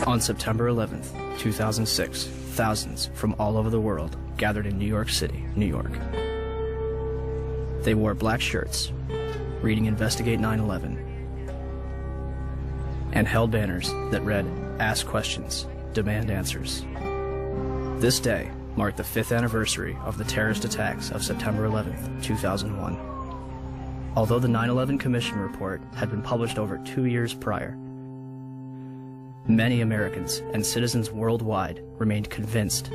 On September 11th, 2006, thousands from all over the world gathered in New York City, New York. They wore black shirts, reading Investigate 9/11, and held banners that read, "Ask questions, demand answers." This day marked the 5th anniversary of the terrorist attacks of September 11th, 2001. Although the 9/11 Commission report had been published over 2 years prior, many Americans and citizens worldwide remained convinced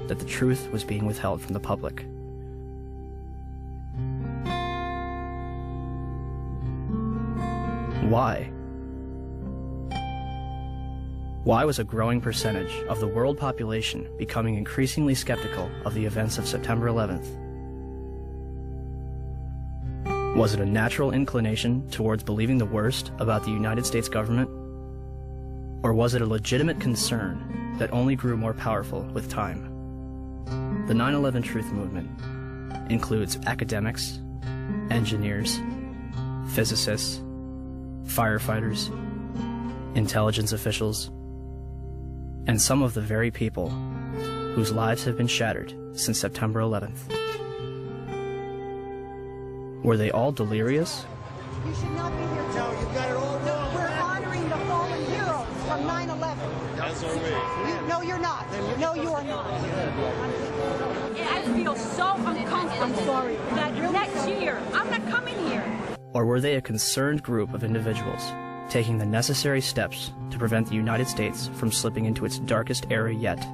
that the truth was being withheld from the public. Why? Why was a growing percentage of the world population becoming increasingly skeptical of the events of September 11th? Was it a natural inclination towards believing the worst about the United States government? Or was it a legitimate concern that only grew more powerful with time? The 9/11 Truth Movement includes academics, engineers, physicists, firefighters, intelligence officials, and some of the very people whose lives have been shattered since September 11th. Were they all delirious? You should not be here. No, you got it all wrong. We're honoring the fallen heroes from 9/11. As are we. No, you're not. No, you are not. I feel so uncomfortable. I'm sorry. That next year, I'm not coming here. Or were they a concerned group of individuals taking the necessary steps to prevent the United States from slipping into its darkest era yet?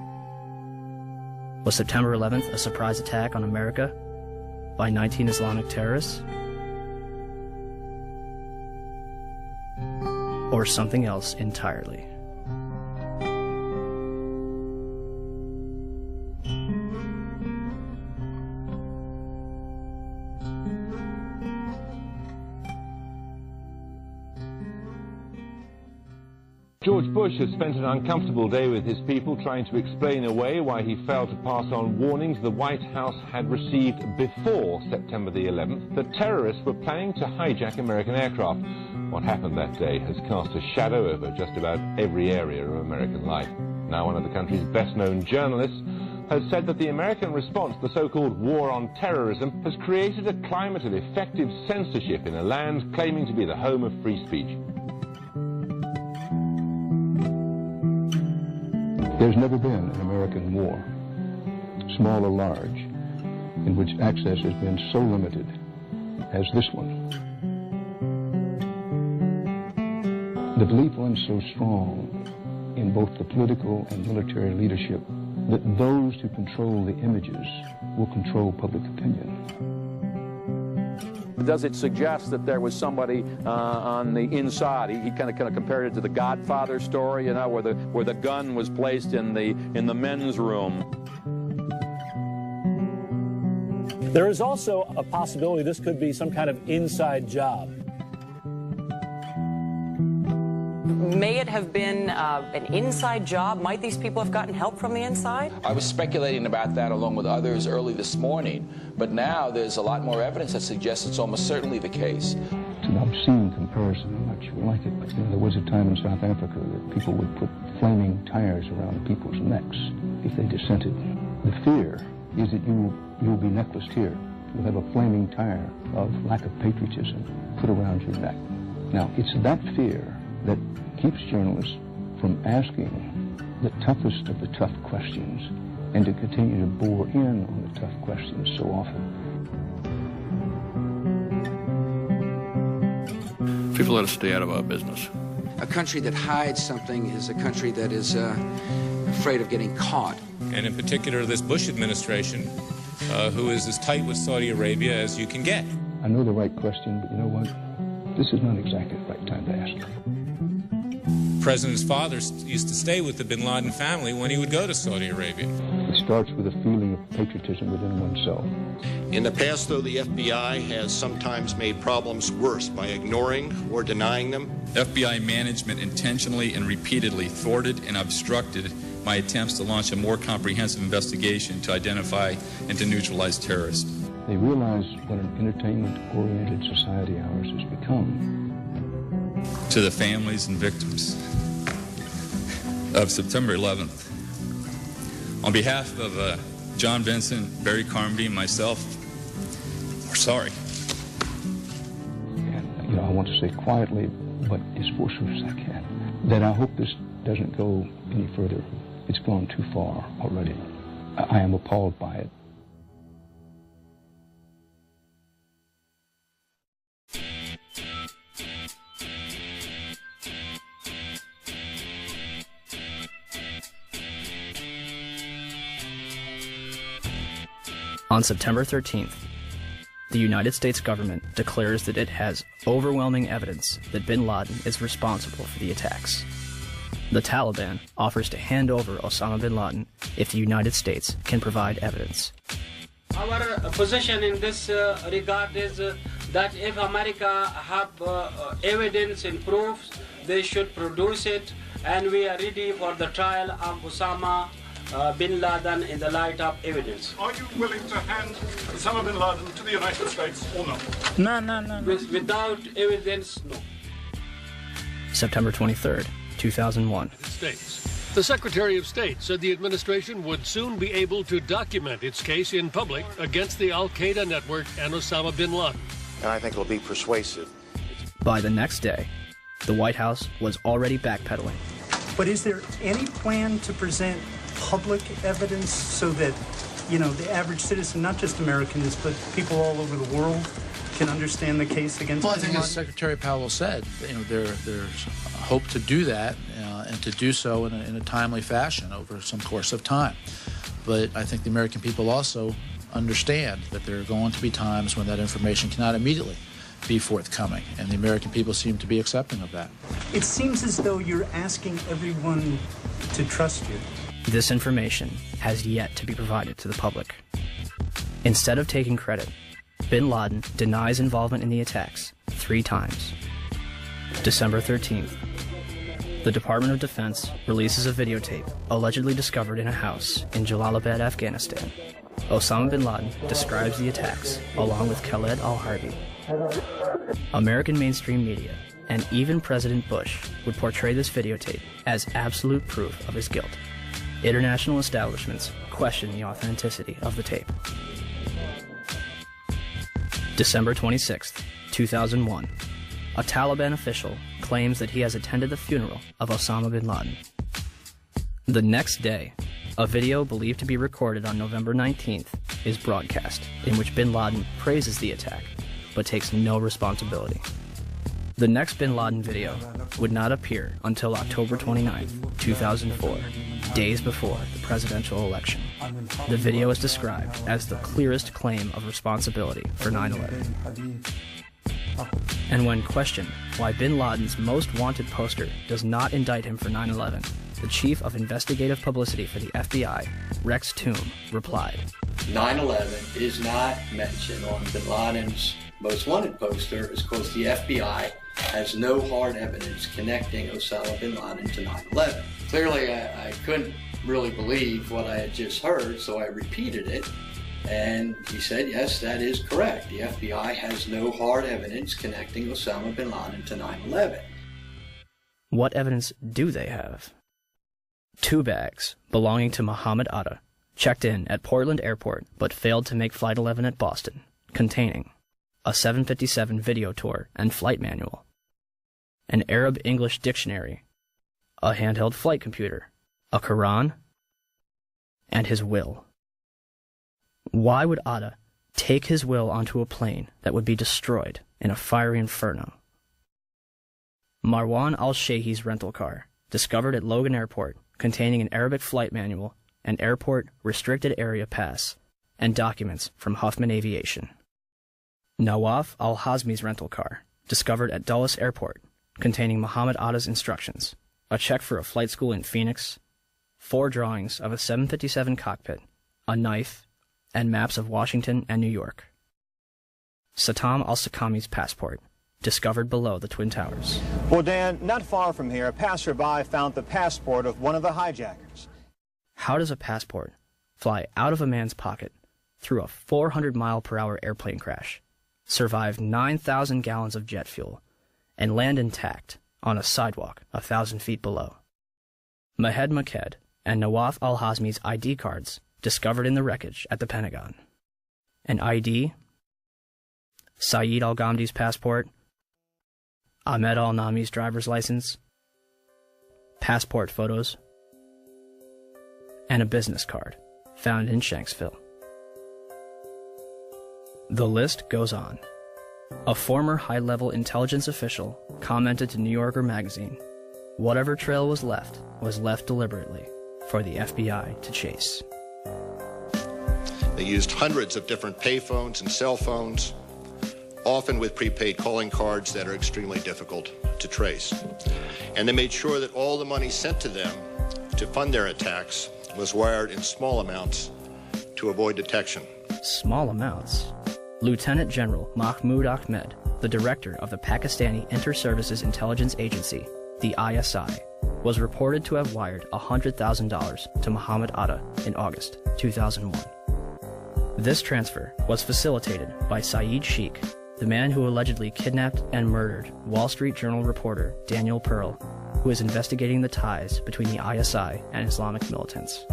Was September 11th a surprise attack on America by 19 Islamic terrorists? Or something else entirely? George Bush has spent an uncomfortable day with his people trying to explain away why he failed to pass on warnings the White House had received before September the 11th that terrorists were planning to hijack American aircraft. What happened that day has cast a shadow over just about every area of American life. Now, one of the country's best-known journalists has said that the American response to the so-called war on terrorism has created a climate of effective censorship in a land claiming to be the home of free speech. There's never been an American war, small or large, in which access has been so limited as this one. The belief runs so strong in both the political and military leadership that those who control the images will control public opinion. Does it suggest that there was somebody on the inside? He kind of compared it to the Godfather story, you know, where the gun was placed in the men's room. There is also a possibility this could be some kind of inside job. May it have been an inside job? Might these people have gotten help from the inside? I was speculating about that along with others early this morning, but now there's a lot more evidence that suggests it's almost certainly the case. It's an obscene comparison. I'm not sure I like it, but there was a time in South Africa that people would put flaming tires around people's necks if they dissented. The fear is that you'll be necklaced here. You'll have a flaming tire of lack of patriotism put around your neck. Now, it's that fear that keeps journalists from asking the toughest of the tough questions and to continue to bore in on the tough questions so often. People ought to stay out of our business. A country that hides something is a country that is afraid of getting caught. And in particular, this Bush administration, who is as tight with Saudi Arabia as you can get. I know the right question, but you know what? This is not exactly the right time to ask it. The president's father used to stay with the bin Laden family when he would go to Saudi Arabia. It starts with a feeling of patriotism within oneself. In the past, though, the FBI has sometimes made problems worse by ignoring or denying them. FBI management intentionally and repeatedly thwarted and obstructed my attempts to launch a more comprehensive investigation to identify and to neutralize terrorists. They realize what an entertainment-oriented society ours has become. To the families and victims, of September 11th. On behalf of John Vincent, Barry Carmody, and myself, we're sorry. And, I want to say quietly, but as forcefully as I can, that I hope this doesn't go any further. It's gone too far already. I am appalled by it. On September 13th, the United States government declares that it has overwhelming evidence that bin Laden is responsible for the attacks. The Taliban offers to hand over Osama bin Laden if the United States can provide evidence. Our position in this regard is that if America have evidence and proofs, they should produce it, and we are ready for the trial of Osama bin Laden in the light of evidence. Are you willing to hand Osama bin Laden to the United States or not? No. Without evidence, no. September 23rd, 2001. States. The Secretary of State said the administration would soon be able to document its case in public against the Al-Qaeda network and Osama bin Laden. And I think it'll be persuasive. By the next day, the White House was already backpedaling. But is there any plan to present public evidence so that, the average citizen, not just Americans, but people all over the world, can understand the case against bin Laden? I think as Secretary Powell said, there's hope to do that and to do so in a timely fashion over some course of time. But I think the American people also understand that there are going to be times when that information cannot immediately be forthcoming, and the American people seem to be accepting of that. It seems as though you're asking everyone to trust you. This information has yet to be provided to the public. Instead of taking credit, bin Laden denies involvement in the attacks 3 times. December 13th, the Department of Defense releases a videotape allegedly discovered in a house in Jalalabad, Afghanistan. Osama bin Laden describes the attacks along with Khaled al-Harbi. American mainstream media and even President Bush would portray this videotape as absolute proof of his guilt. International establishments question the authenticity of the tape. December 26th, 2001. A Taliban official claims that he has attended the funeral of Osama bin Laden. The next day, a video believed to be recorded on November 19th is broadcast, in which bin Laden praises the attack, but takes no responsibility. The next bin Laden video would not appear until October 29th, 2004, days before the presidential election. The video is described as the clearest claim of responsibility for 9/11. And when questioned why bin Laden's most wanted poster does not indict him for 9/11, the chief of investigative publicity for the FBI, Rex Toome, replied, 9/11 is not mentioned on bin Laden's most wanted poster is because the FBI has no hard evidence connecting Osama bin Laden to 9/11. Clearly, I couldn't really believe what I had just heard, so I repeated it, and he said, yes, that is correct. The FBI has no hard evidence connecting Osama bin Laden to 9/11. What evidence do they have? 2 bags belonging to Mohammed Atta checked in at Portland Airport but failed to make Flight 11 at Boston, containing a 757 video tour and flight manual, an Arab-English dictionary, a handheld flight computer, a Quran, and his will. Why would Atta take his will onto a plane that would be destroyed in a fiery inferno? Marwan al-Shehi's rental car, discovered at Logan Airport, containing an Arabic flight manual, an airport restricted area pass, and documents from Huffman Aviation. Nawaf al-Hazmi's rental car, discovered at Dulles Airport, containing Muhammad Atta's instructions, a check for a flight school in Phoenix, 4 drawings of a 757 cockpit, a knife, and maps of Washington and New York. Satam al-Sakami's passport, discovered below the Twin Towers. Well, Dan, not far from here, a passerby found the passport of one of the hijackers. How does a passport fly out of a man's pocket through a 400-mile-per-hour airplane crash, survive 9,000 gallons of jet fuel, and land intact on a sidewalk 1,000 feet below? Mahed Maked and Nawaf al-Hazmi's ID cards discovered in the wreckage at the Pentagon. An ID, Saeed al-Ghamdi's passport, Ahmed al-Nami's driver's license, passport photos, and a business card found in Shanksville. The list goes on. A former high-level intelligence official commented to New Yorker magazine, "Whatever trail was left deliberately for the FBI to chase." They used hundreds of different payphones and cell phones, often with prepaid calling cards that are extremely difficult to trace. And they made sure that all the money sent to them to fund their attacks was wired in small amounts to avoid detection. Small amounts? Lieutenant General Mahmoud Ahmed, the director of the Pakistani Inter-Services Intelligence Agency, the ISI, was reported to have wired $100,000 to Muhammad Atta in August 2001. This transfer was facilitated by Saeed Sheikh, the man who allegedly kidnapped and murdered Wall Street Journal reporter Daniel Pearl, who is investigating the ties between the ISI and Islamic militants.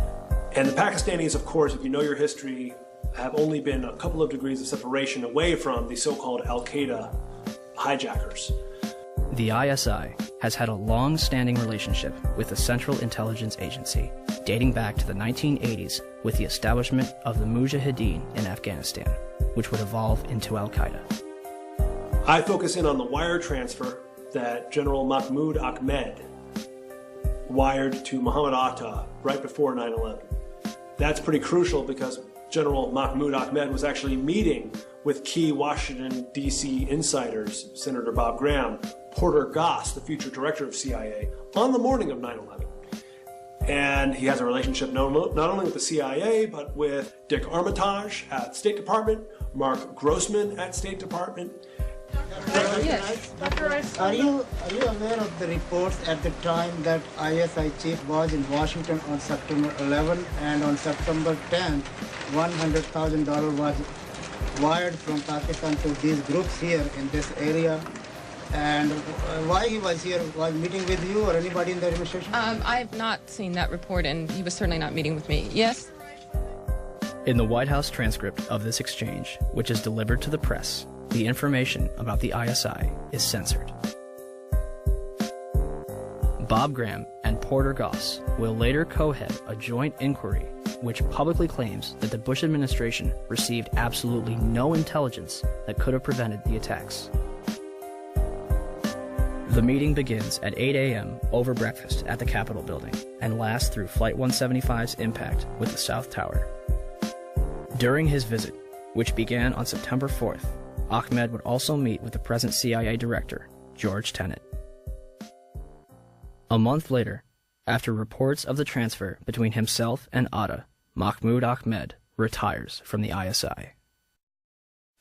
And the Pakistanis, of course, if you know your history, have only been a couple of degrees of separation away from the so-called Al-Qaeda hijackers. The ISI has had a long-standing relationship with the Central Intelligence Agency, dating back to the 1980s with the establishment of the Mujahideen in Afghanistan, which would evolve into Al-Qaeda. I focus in on the wire transfer that General Mahmoud Ahmed wired to Muhammad Atta right before 9/11. That's pretty crucial because General Mahmoud Ahmed was actually meeting with key Washington, D.C. insiders, Senator Bob Graham, Porter Goss, the future director of CIA, on the morning of 9/11. And he has a relationship not only with the CIA, but with Dick Armitage at State Department, Mark Grossman at State Department. Yes. Are you aware of the reports at the time that ISI chief was in Washington on September 11 and on September 10, $100,000 was wired from Pakistan to these groups here in this area? And why he was here? Was meeting with you or anybody in the administration? I have not seen that report, and he was certainly not meeting with me. Yes? In the White House transcript of this exchange, which is delivered to the press, the information about the ISI is censored. Bob Graham and Porter Goss will later co-head a joint inquiry which publicly claims that the Bush administration received absolutely no intelligence that could have prevented the attacks. The meeting begins at 8 a.m. over breakfast at the Capitol building and lasts through Flight 175's impact with the South Tower. During his visit, which began on September 4th, Ahmed would also meet with the present CIA director, George Tenet. A month later, after reports of the transfer between himself and Atta, Mahmoud Ahmed retires from the ISI.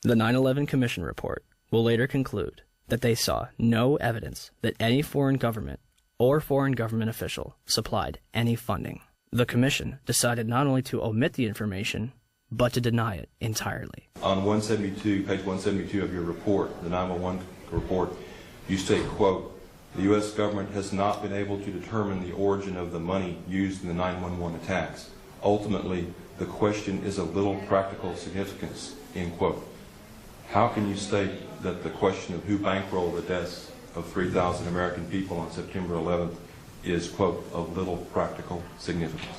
The 9/11 Commission report will later conclude that they saw no evidence that any foreign government or foreign government official supplied any funding. The Commission decided not only to omit the information, but to deny it entirely. On page 172 of your report, the 911 report, you state, quote, "The U.S. government has not been able to determine the origin of the money used in the 911 attacks. Ultimately, the question is of little practical significance," end quote. How can you state that the question of who bankrolled the deaths of 3,000 American people on September 11th is, quote, of little practical significance?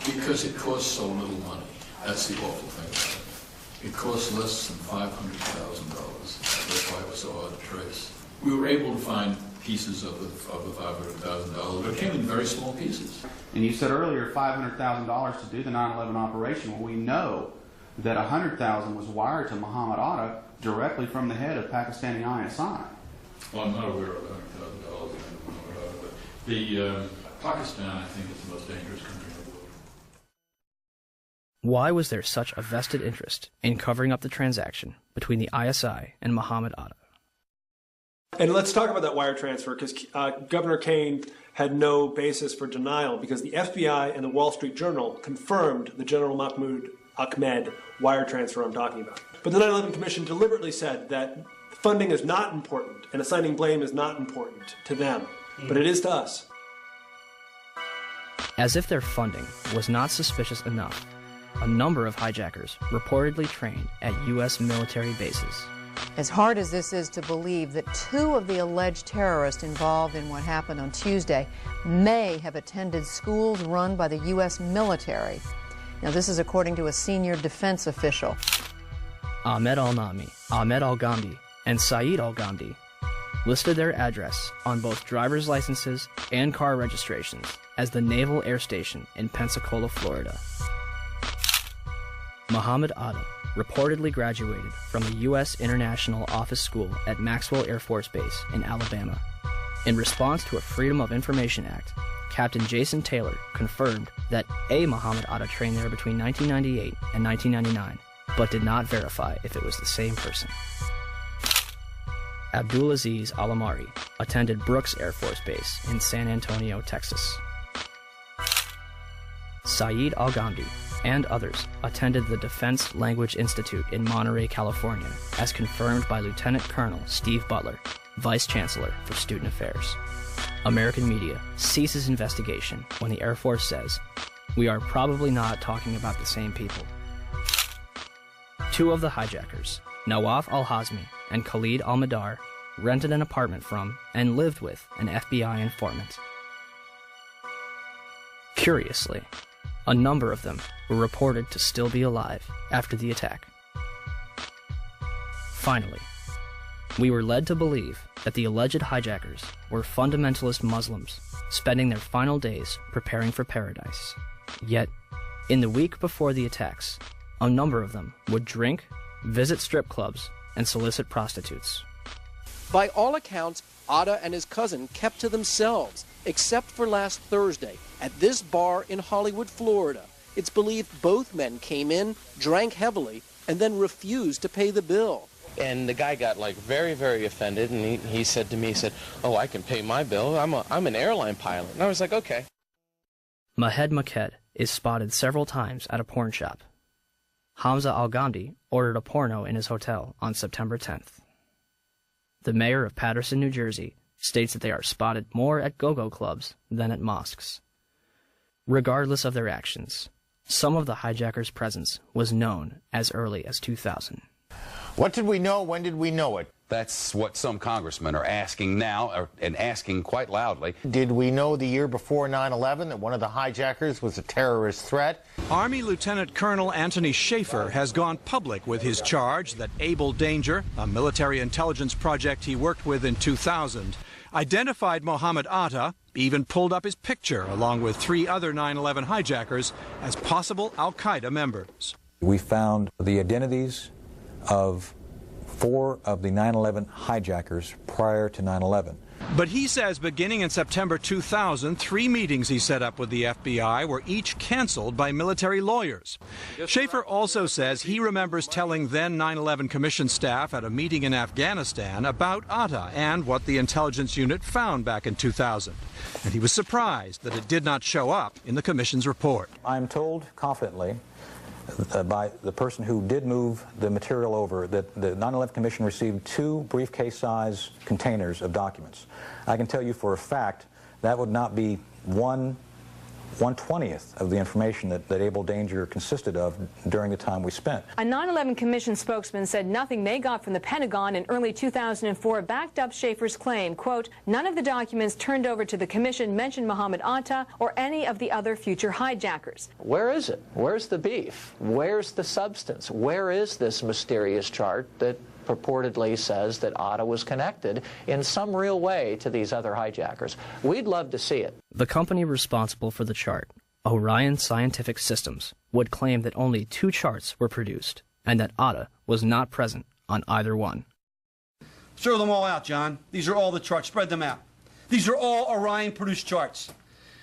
Because it costs so little money. That's the awful thing about it. It costs less than $500,000. That's why it was so hard to trace. We were able to find pieces of the $500,000, but it came in very small pieces. And you said earlier $500,000 to do the 9/11 operation. Well, we know that $100,000 was wired to Muhammad Atta directly from the head of Pakistani ISI. Well, I'm not aware of $100,000, but Pakistan, I think, is the most dangerous country in the world. Why was there such a vested interest in covering up the transaction between the ISI and Muhammad Atta? And let's talk about that wire transfer, because Governor Kaine had no basis for denial, because the FBI and the Wall Street Journal confirmed the General Mahmoud Ahmed wire transfer I'm talking about. But the 9/11 Commission deliberately said that funding is not important and assigning blame is not important to them, but it is to us. As if their funding was not suspicious enough, a number of hijackers reportedly trained at U.S. military bases. As hard as this is to believe that two of the alleged terrorists involved in what happened on Tuesday may have attended schools run by the U.S. military. Now, this is according to a senior defense official. Ahmed al-Nami, Ahmed al-Ghamdi, and Saeed al-Ghamdi listed their address on both driver's licenses and car registrations as the Naval Air Station in Pensacola, Florida. Mohammed Atta reportedly graduated from the U.S. International Office School at Maxwell Air Force Base in Alabama. In response to a Freedom of Information Act, Captain Jason Taylor confirmed that a Mohammed Atta trained there between 1998 and 1999, but did not verify if it was the same person. Abdulaziz Al-Amari attended Brooks Air Force Base in San Antonio, Texas. Saeed al-Ghamdi and others attended the Defense Language Institute in Monterey, California, as confirmed by Lieutenant Colonel Steve Butler, Vice Chancellor for Student Affairs. American media ceases investigation when the Air Force says, "We are probably not talking about the same people." Two of the hijackers, Nawaf al-Hazmi and Khalid al-Madar, rented an apartment from and lived with an FBI informant. Curiously, a number of them were reported to still be alive after the attack. Finally, we were led to believe that the alleged hijackers were fundamentalist Muslims spending their final days preparing for paradise. Yet, in the week before the attacks, a number of them would drink, visit strip clubs, and solicit prostitutes. By all accounts, Atta and his cousin kept to themselves, except for last Thursday at this bar in Hollywood, Florida. It's believed both men came in, drank heavily, and then refused to pay the bill. And the guy got very, very offended, and he said to me, "Oh, I can pay my bill. I'm an airline pilot." And I was like, okay. Mahed Maked is spotted several times at a porn shop. Hamza al-Ghamdi ordered a porno in his hotel on September 10th. The mayor of Paterson, New Jersey, states that they are spotted more at go-go clubs than at mosques. Regardless of their actions, some of the hijackers' presence was known as early as 2000. What did we know? When did we know it? That's what some congressmen are asking now, and asking quite loudly. Did we know the year before 9/11 that one of the hijackers was a terrorist threat? Army Lieutenant Colonel Anthony Schaefer has gone public with his charge that Able Danger, a military intelligence project he worked with in 2000, identified Mohammed Atta, even pulled up his picture along with 3 other 9/11 hijackers as possible al-Qaeda members. We found the identities of 4 of the 9/11 hijackers prior to 9/11. But he says beginning in September 2000, 3 meetings he set up with the FBI were each canceled by military lawyers. Schaefer also says he remembers telling then 9/11 Commission staff at a meeting in Afghanistan about Atta and what the intelligence unit found back in 2000. And he was surprised that it did not show up in the Commission's report. I'm told confidently by the person who did move the material over that the 9/11 Commission received 2 briefcase-size containers of documents. I can tell you for a fact that would not be 1/20th of the information that Able Danger consisted of during the time we spent. A 9/11 Commission spokesman said nothing they got from the Pentagon in early 2004 backed up Schaefer's claim, quote, "None of the documents turned over to the Commission mentioned Mohammed Atta or any of the other future hijackers." Where is it? Where's the beef? Where's the substance? Where is this mysterious chart that purportedly says that Atta was connected in some real way to these other hijackers? We'd love to see it. The company responsible for the chart, Orion Scientific Systems, would claim that only 2 charts were produced and that Atta was not present on either one. Throw them all out, John. These are all the charts. Spread them out. These are all Orion-produced charts.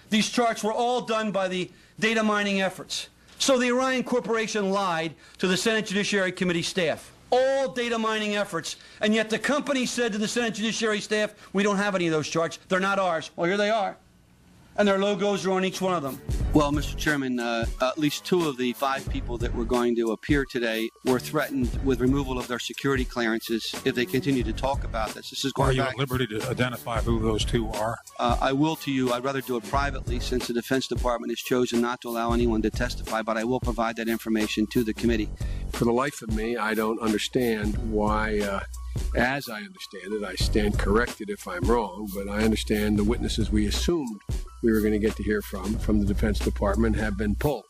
These charts were all done by the data mining efforts. So the Orion Corporation lied to the Senate Judiciary Committee staff. All data mining efforts, and yet the company said to the Senate Judiciary staff, "We don't have any of those charts. They're not ours." Well, here they are. and their logos are on each one of them. Well, Mr. Chairman, at least 2 of the 5 people that were going to appear today were threatened with removal of their security clearances if they continue to talk about this. This is going back. Are you at liberty to identify who those 2 are? I will to you. I'd rather do it privately since the Defense Department has chosen not to allow anyone to testify, but I will provide that information to the committee. For the life of me, I don't understand why, as I understand it, I stand corrected if I'm wrong, but I understand the witnesses we assumed we were going to get to hear from the Defense Department have been pulled.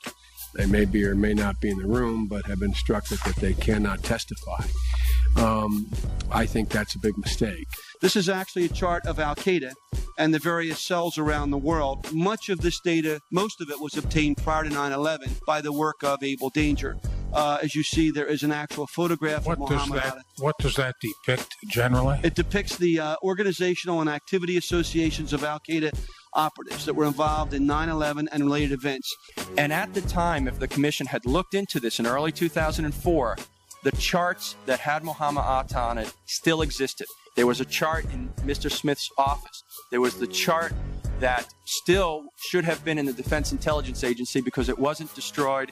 They may be or may not be in the room, but have been instructed that they cannot testify. I think that's a big mistake. This is actually a chart of Al-Qaeda and the various cells around the world. Much of this data, most of it was obtained prior to 9/11 by the work of Able Danger. As you see, there is an actual photograph of Muhammad Atta. What does that depict generally? It depicts the organizational and activity associations of Al-Qaeda operatives that were involved in 9/11 and related events. And at the time, if the commission had looked into this in early 2004, the charts that had Muhammad Atta on it still existed. There was a chart in Mr. Smith's office. There was the chart that still should have been in the Defense Intelligence Agency because it wasn't destroyed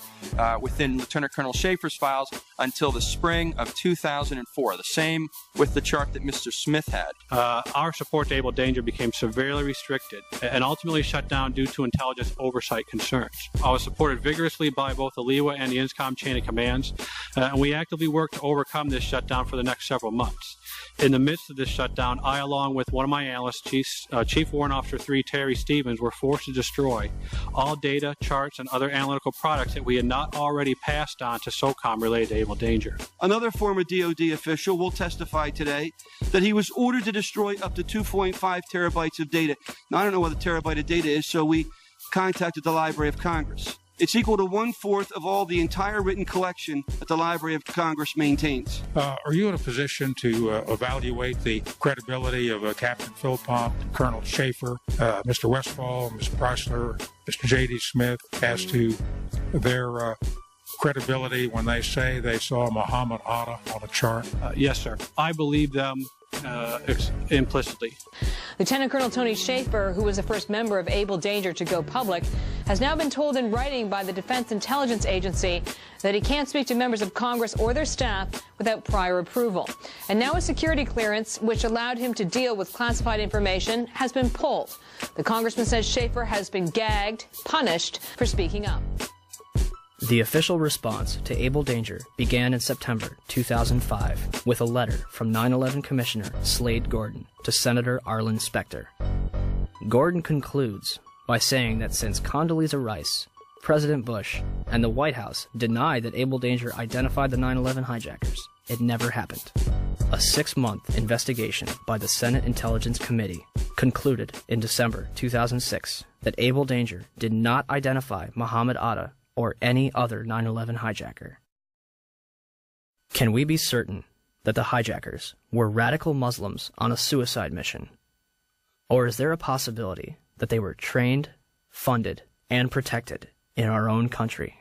within Lieutenant Colonel Schaefer's files until the spring of 2004. The same with the chart that Mr. Smith had. Our support to Able Danger became severely restricted and ultimately shut down due to intelligence oversight concerns. I was supported vigorously by both the LEWA and the INSCOM chain of commands, and we actively worked to overcome this shutdown for the next several months. In the midst of this shutdown, I, along with one of my analysts, Chief Warrant Officer 3 Terry Stevens, were forced to destroy all data, charts, and other analytical products that we had not already passed on to SOCOM related to Able Danger. Another former DOD official will testify today that he was ordered to destroy up to 2.5 terabytes of data. Now, I don't know what a terabyte of data is, so we contacted the Library of Congress. It's equal to 1/4 of all the entire written collection that the Library of Congress maintains. Are you in a position to evaluate the credibility of Captain Philpott, Colonel Schaefer, Mr. Westphal, Ms. Preissler, Mr. J.D. Smith as to their credibility when they say they saw Muhammad Atta on a chart? Yes, sir. I believe them implicitly. Lieutenant Colonel Tony Schaefer, who was the first member of Able Danger to go public, has now been told in writing by the Defense Intelligence Agency that he can't speak to members of Congress or their staff without prior approval. And now a security clearance, which allowed him to deal with classified information, has been pulled. The congressman says Schaefer has been gagged, punished for speaking up. The official response to Able Danger began in September 2005 with a letter from 9/11 Commissioner Slade Gordon to Senator Arlen Specter. Gordon concludes by saying that since Condoleezza Rice, President Bush, and the White House denied that Able Danger identified the 9/11 hijackers, it never happened. A 6-month investigation by the Senate Intelligence Committee concluded in December 2006 that Able Danger did not identify Muhammad Atta or any other 9/11 hijacker. Can we be certain that the hijackers were radical Muslims on a suicide mission? Or is there a possibility that they were trained, funded, and protected in our own country?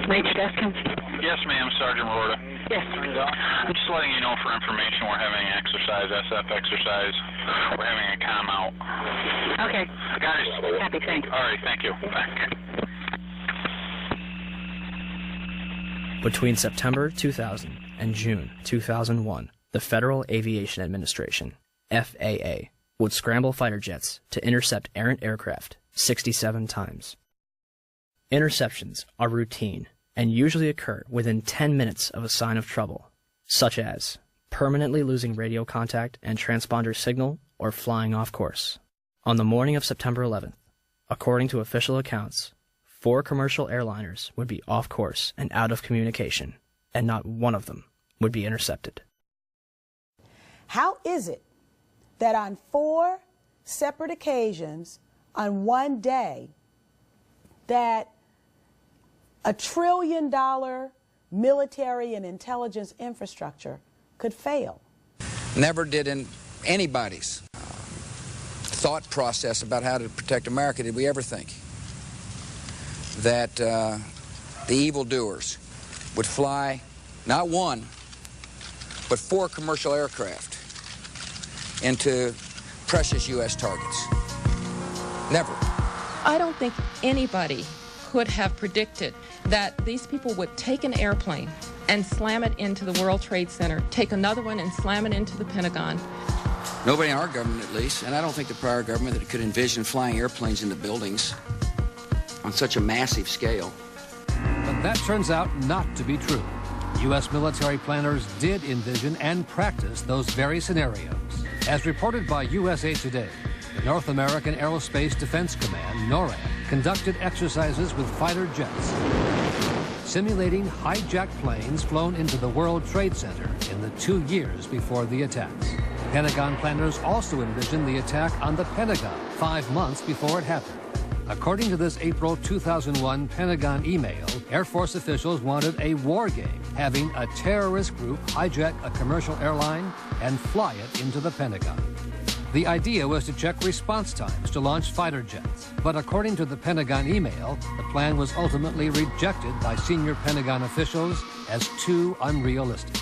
Major Deskin? Yes, ma'am, Sergeant Rorta. Yes. I'm just letting you know for information we're having an exercise, SF exercise. We're having a comm out. Okay. Guys. Happy, thanks. All right, thank you. Back. Between September 2000 and June 2001, the Federal Aviation Administration, FAA, would scramble fighter jets to intercept errant aircraft 67 times. Interceptions are routine and usually occur within 10 minutes of a sign of trouble, such as permanently losing radio contact and transponder signal or flying off course. On the morning of September 11th, according to official accounts, 4 commercial airliners would be off course and out of communication, and not one of them would be intercepted. How is it that on 4 separate occasions on one day that $1 trillion military and intelligence infrastructure could fail? Never did in anybody's thought process about how to protect America did we ever think that the evildoers would fly not 1, but 4 commercial aircraft into precious U.S. targets. Never. I don't think anybody could have predicted that these people would take an airplane and slam it into the World Trade Center, take another one and slam it into the Pentagon. Nobody in our government, at least, and I don't think the prior government that could envision flying airplanes into buildings on such a massive scale. But that turns out not to be true. U.S. military planners did envision and practice those very scenarios. As reported by USA Today, the North American Aerospace Defense Command, NORAD, conducted exercises with fighter jets, simulating hijacked planes flown into the World Trade Center in the 2 years before the attacks. Pentagon planners also envisioned the attack on the Pentagon 5 months before it happened. According to this April 2001 Pentagon email, Air Force officials wanted a war game, having a terrorist group hijack a commercial airline and fly it into the Pentagon. The idea was to check response times to launch fighter jets. But according to the Pentagon email, the plan was ultimately rejected by senior Pentagon officials as too unrealistic.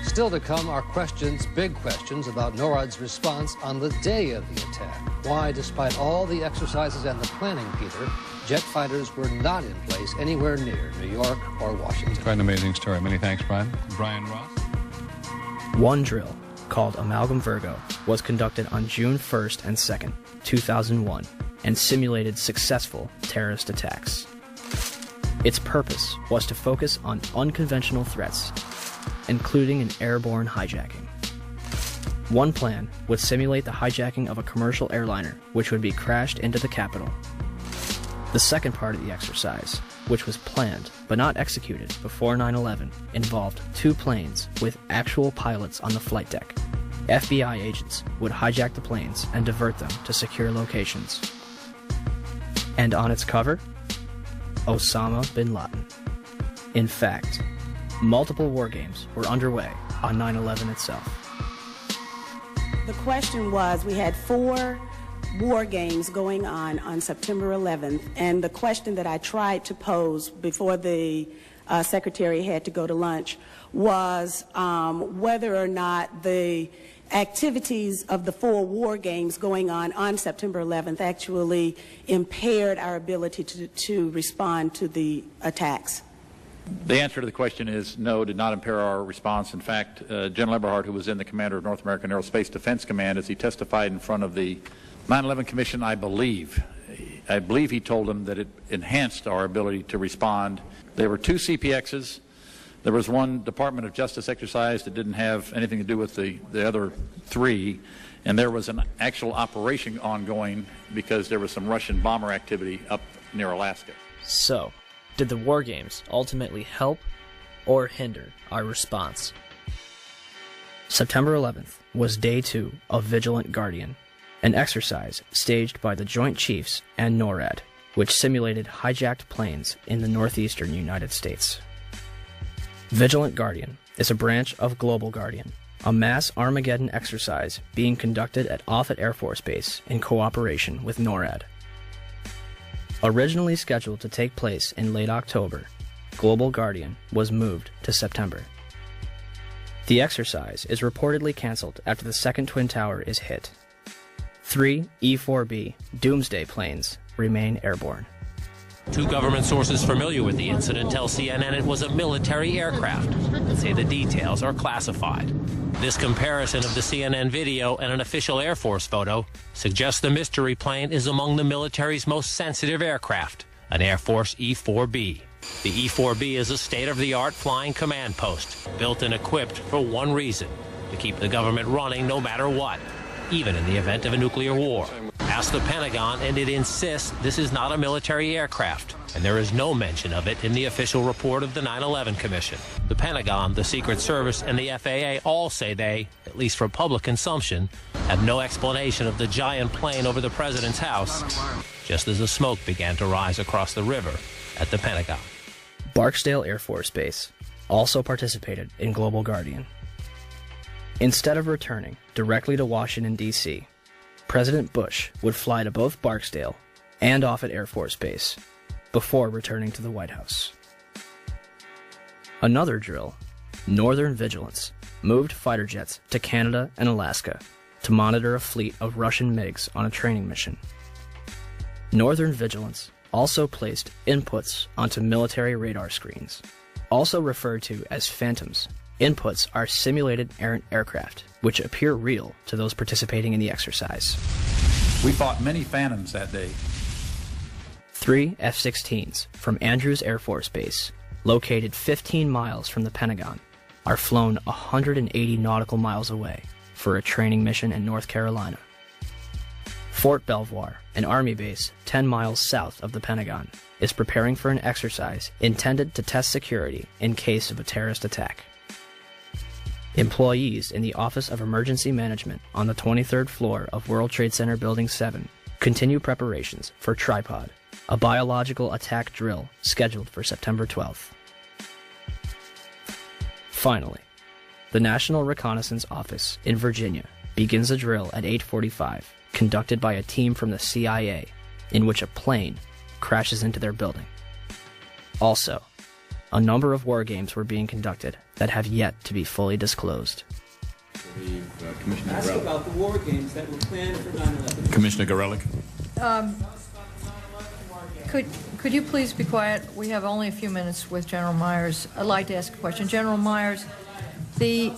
Still to come are questions, big questions, about NORAD's response on the day of the attack. Why, despite all the exercises and the planning, Peter, jet fighters were not in place anywhere near New York or Washington. Quite an amazing story. Many thanks, Brian. Brian Ross. One drill, called Amalgam Virgo, was conducted on June 1st and 2nd, 2001, and simulated successful terrorist attacks. Its purpose was to focus on unconventional threats, including an airborne hijacking. One plan would simulate the hijacking of a commercial airliner, which would be crashed into the Capitol. The second part of the exercise, which was planned but not executed before 9/11, involved 2 planes with actual pilots on the flight deck. FBI agents would hijack the planes and divert them to secure locations. And on its cover, Osama bin Laden. In fact, multiple war games were underway on 9/11 itself. The question was, we had 4 war games going on September 11th, and the question that I tried to pose before the Secretary had to go to lunch was whether or not the activities of the 4 war games going on September 11th actually impaired our ability to respond to the attacks. The answer to the question is no, did not impair our response. In fact, General Eberhart, who was then the commander of North American Aerospace Defense Command, as he testified in front of the 9/11 Commission, I believe he told them that it enhanced our ability to respond. There were 2 CPXs. There was 1 Department of Justice exercise that didn't have anything to do with the other 3, and there was an actual operation ongoing because there was some Russian bomber activity up near Alaska. So, did the war games ultimately help or hinder our response? September 11th was day 2 of Vigilant Guardian, an exercise staged by the Joint Chiefs and NORAD, which simulated hijacked planes in the northeastern United States. Vigilant Guardian is a branch of Global Guardian, a mass Armageddon exercise being conducted at Offutt Air Force Base in cooperation with NORAD. Originally scheduled to take place in late October, Global Guardian was moved to September. The exercise is reportedly canceled after the second Twin Tower is hit. 3 E-4B Doomsday planes remain airborne. 2 government sources familiar with the incident tell CNN it was a military aircraft and say the details are classified. This comparison of the CNN video and an official Air Force photo suggests the mystery plane is among the military's most sensitive aircraft, an Air Force E-4B. The E-4B is a state-of-the-art flying command post, built and equipped for one reason: to keep the government running no matter what, even in the event of a nuclear war. Ask the Pentagon, and it insists this is not a military aircraft, and there is no mention of it in the official report of the 9/11 Commission. The Pentagon, the Secret Service, and the FAA all say they, at least for public consumption, have no explanation of the giant plane over the president's house, just as the smoke began to rise across the river at the Pentagon. Barksdale Air Force Base also participated in Global Guardian. Instead of returning directly to Washington, D.C., President Bush would fly to both Barksdale and Offutt Air Force Base before returning to the White House. Another drill, Northern Vigilance, moved fighter jets to Canada and Alaska to monitor a fleet of Russian MiGs on a training mission. Northern Vigilance also placed inputs onto military radar screens. Also referred to as phantoms, inputs are simulated errant aircraft, which appear real to those participating in the exercise. We fought many phantoms that day. 3 F-16s from Andrews Air Force Base, located 15 miles from the Pentagon, are flown 180 nautical miles away for a training mission in North Carolina. Fort Belvoir, an Army base 10 miles south of the Pentagon, is preparing for an exercise intended to test security in case of a terrorist attack. Employees in the Office of Emergency Management on the 23rd floor of World Trade Center Building 7 continue preparations for Tripod, a biological attack drill scheduled for September 12th. Finally, the National Reconnaissance Office in Virginia begins a drill at 8:45, conducted by a team from the CIA, in which a plane crashes into their building. Also, a number of war games were being conducted that have yet to be fully disclosed. Ask about the war games that were planned for 9/11. Commissioner Gorelick. Could you please be quiet? We have only a few minutes with General Myers. I'd like to ask a question. General Myers, I'm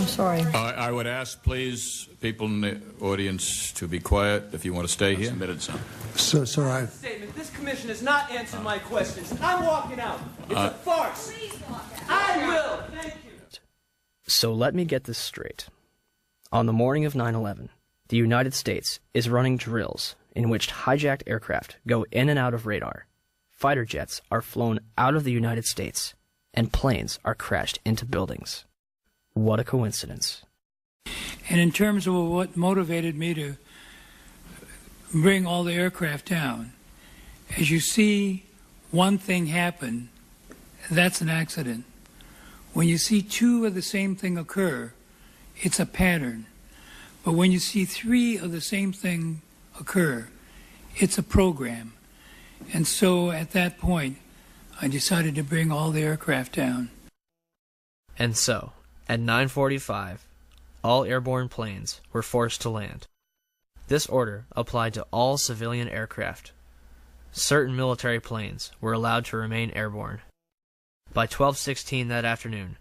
sorry. I would ask, please, people in the audience to be quiet if you want to stay here. Sir, this commission has not answered my questions. I'm walking out. It's a farce. I will. Thank you. So let me get this straight. On the morning of 9/11, the United States is running drills in which hijacked aircraft go in and out of radar, fighter jets are flown out of the United States, and planes are crashed into buildings. What a coincidence. And in terms of what motivated me to bring all the aircraft down, as you see one thing happen, that's an accident. When you see two of the same thing occur, it's a pattern. But when you see three of the same thing occur, it's a program. And so at that point, I decided to bring all the aircraft down. And so, at 9:45, all airborne planes were forced to land. This order applied to all civilian aircraft. Certain military planes were allowed to remain airborne. By 12:16 that afternoon,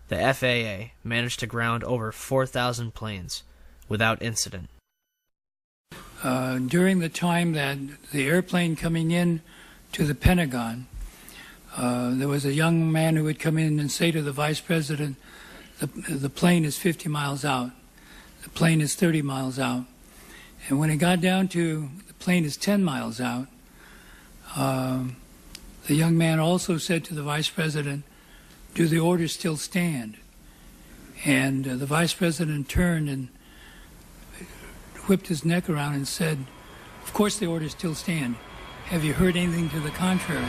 the FAA managed to ground over 4,000 planes without incident. During the time that the airplane coming in to the Pentagon, there was a young man who would come in and say to the Vice President, the plane is 50 miles out, the plane is 30 miles out. And when it got down to the plane is 10 miles out, the young man also said to the Vice President, do the orders still stand? And the Vice President turned and whipped his neck around and said, of course the orders still stand. Have you heard anything to the contrary?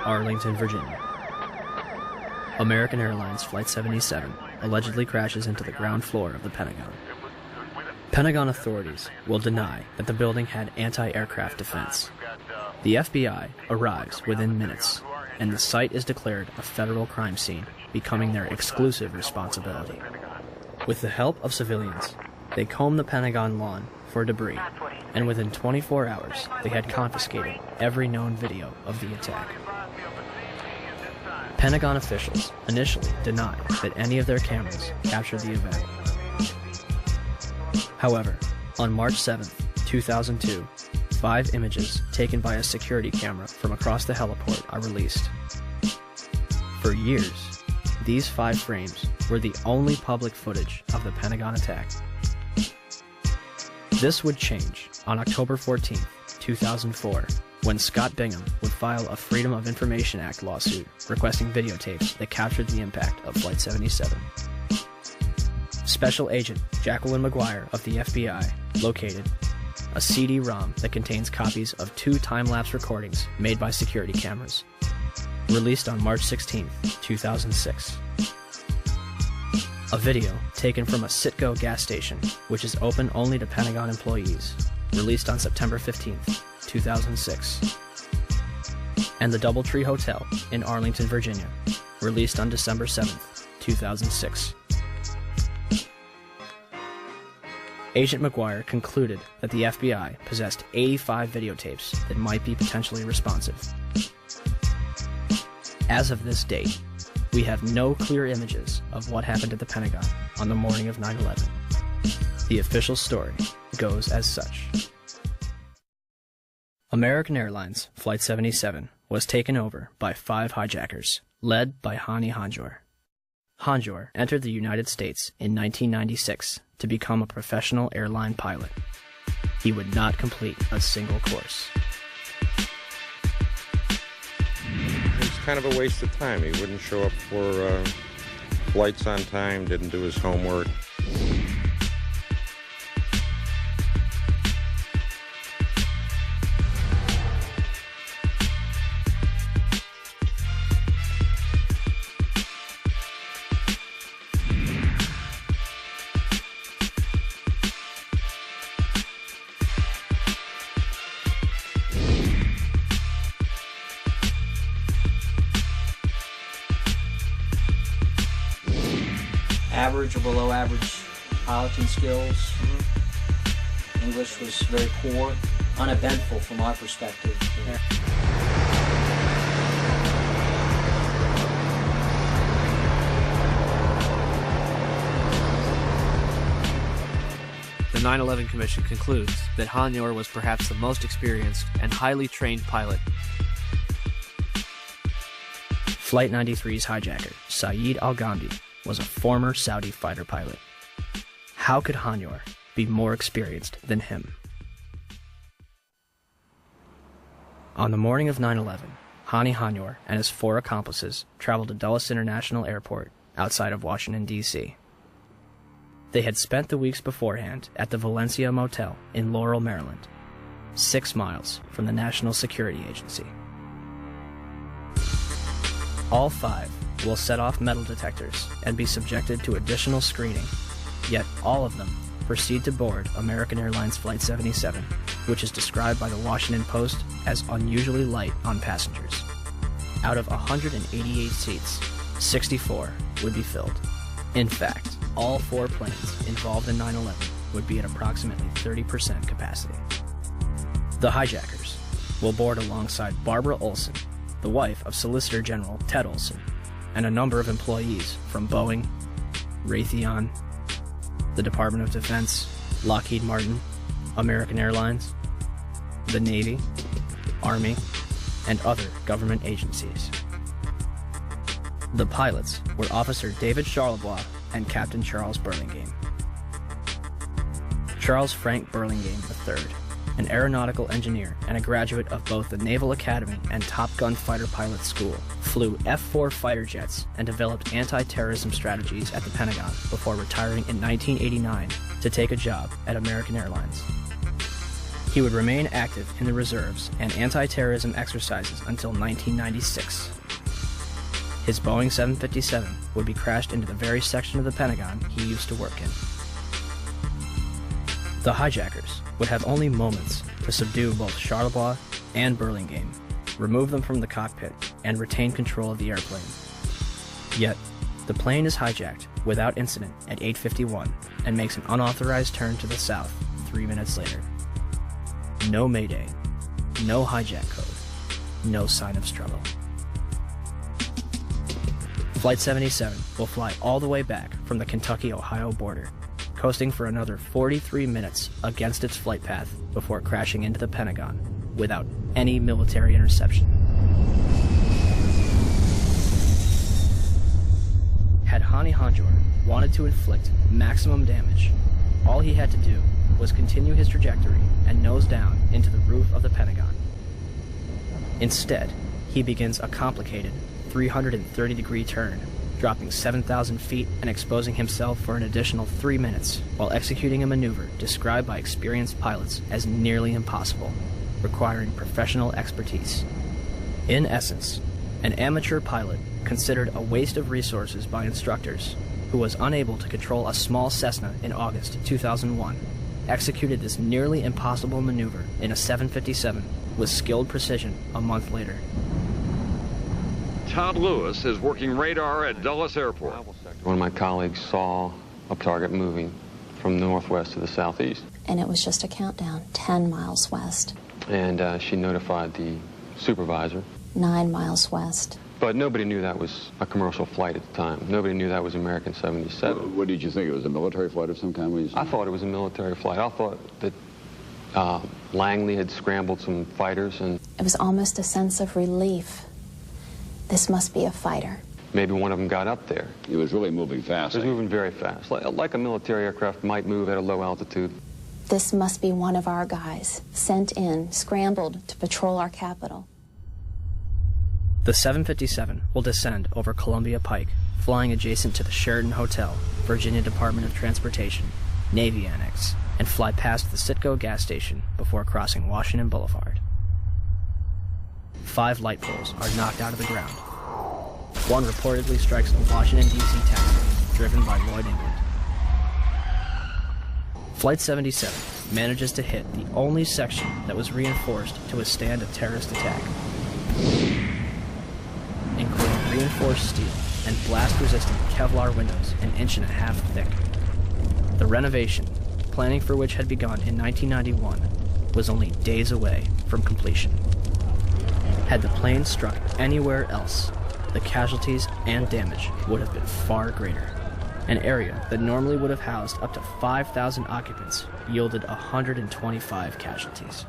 Arlington, Virginia. American Airlines Flight 77 allegedly crashes into the ground floor of the Pentagon. Pentagon authorities will deny that the building had anti-aircraft defense. The FBI arrives within minutes, and the site is declared a federal crime scene, becoming their exclusive responsibility. With the help of civilians, they comb the Pentagon lawn for debris, and within 24 hours, they had confiscated every known video of the attack. Pentagon officials initially denied that any of their cameras captured the event. However, on March 7, 2002, 5 images taken by a security camera from across the heliport are released. For years, these 5 frames were the only public footage of the Pentagon attack. This would change on October 14, 2004, when Scott Bingham would file a Freedom of Information Act lawsuit requesting videotapes that captured the impact of Flight 77. Special Agent Jacqueline McGuire of the FBI located a CD-ROM that contains copies of 2 time-lapse recordings made by security cameras. Released on March 16, 2006. A video taken from a Citgo gas station, which is open only to Pentagon employees. Released on September 15, 2006. And the Doubletree Hotel in Arlington, Virginia. Released on December 7, 2006. Agent McGuire concluded that the FBI possessed 85 videotapes that might be potentially responsive. As of this date, we have no clear images of what happened at the Pentagon on the morning of 9/11. The official story goes as such. American Airlines Flight 77 was taken over by 5 hijackers, led by Hani Hanjour. Hanjour entered the United States in 1996 to become a professional airline pilot. He would not complete a single course. It's kind of a waste of time. He wouldn't show up for flights on time, didn't do his homework. Average or below average piloting skills. English was very poor, uneventful from our perspective. The 9/11 Commission concludes that Hanjour was perhaps the most experienced and highly trained pilot. Flight 93's hijacker, Saeed Al-Ghamdi, was a former Saudi fighter pilot. How could Hanjour be more experienced than him? On the morning of 9/11, Hani Hanjour and his 4 accomplices traveled to Dulles International Airport outside of Washington, D.C. They had spent the weeks beforehand at the Valencia Motel in Laurel, Maryland, 6 miles from the National Security Agency. All 5 will set off metal detectors and be subjected to additional screening, yet all of them proceed to board American Airlines Flight 77, which is described by the Washington Post as unusually light on passengers. Out of 188 seats, 64 would be filled. In fact, all 4 planes involved in 9/11 would be at approximately 30% capacity. The hijackers will board alongside Barbara Olson, the wife of Solicitor General Ted Olson, and a number of employees from Boeing, Raytheon, the Department of Defense, Lockheed Martin, American Airlines, the Navy, Army, and other government agencies. The pilots were Officer David Charlebois and Captain Charles Burlingame. Charles Frank Burlingame III, an aeronautical engineer and a graduate of both the Naval Academy and Top Gun Fighter Pilot School, flew F-4 fighter jets and developed anti-terrorism strategies at the Pentagon before retiring in 1989 to take a job at American Airlines. He would remain active in the reserves and anti-terrorism exercises until 1996. His Boeing 757 would be crashed into the very section of the Pentagon he used to work in. The hijackers would have only moments to subdue both Charlebois and Burlingame, remove them from the cockpit, and retain control of the airplane. Yet, the plane is hijacked without incident at 8:51 and makes an unauthorized turn to the south 3 minutes later. No mayday, no hijack code, no sign of struggle. Flight 77 will fly all the way back from the Kentucky-Ohio border, coasting for another 43 minutes against its flight path before crashing into the Pentagon without any military interception. Had Hani Hanjour wanted to inflict maximum damage, all he had to do was continue his trajectory and nose down into the roof of the Pentagon. Instead, he begins a complicated 330-degree turn, dropping 7,000 feet and exposing himself for an additional 3 minutes while executing a maneuver described by experienced pilots as nearly impossible, requiring professional expertise. In essence, an amateur pilot, considered a waste of resources by instructors, who was unable to control a small Cessna in August 2001, executed this nearly impossible maneuver in a 757 with skilled precision a month later. Todd Lewis is working radar at Dulles Airport. One of my colleagues saw a target moving from the northwest to the southeast. And it was just a countdown, 10 miles west. And she notified the supervisor. 9 miles west. But nobody knew that was a commercial flight at the time. Nobody knew that was American 77. What did you think? It was a military flight of some kind? I thought it was a military flight. I thought that Langley had scrambled some fighters and... It was almost a sense of relief. This must be a fighter. Maybe one of them got up there. It was really moving fast. It was moving very fast, like a military aircraft might move at a low altitude. This must be one of our guys, sent in, scrambled to patrol our capital. The 757 will descend over Columbia Pike, flying adjacent to the Sheraton Hotel, Virginia Department of Transportation, Navy Annex, and fly past the Citgo gas station before crossing Washington Boulevard. 5 light poles are knocked out of the ground. One reportedly strikes a Washington, D.C. taxi, driven by Lloyd England. Flight 77 manages to hit the only section that was reinforced to withstand a terrorist attack, including reinforced steel and blast-resistant Kevlar windows an 1.5 inches thick. The renovation, planning for which had begun in 1991, was only days away from completion. Had the plane struck anywhere else, the casualties and damage would have been far greater. An area that normally would have housed up to 5,000 occupants yielded 125 casualties.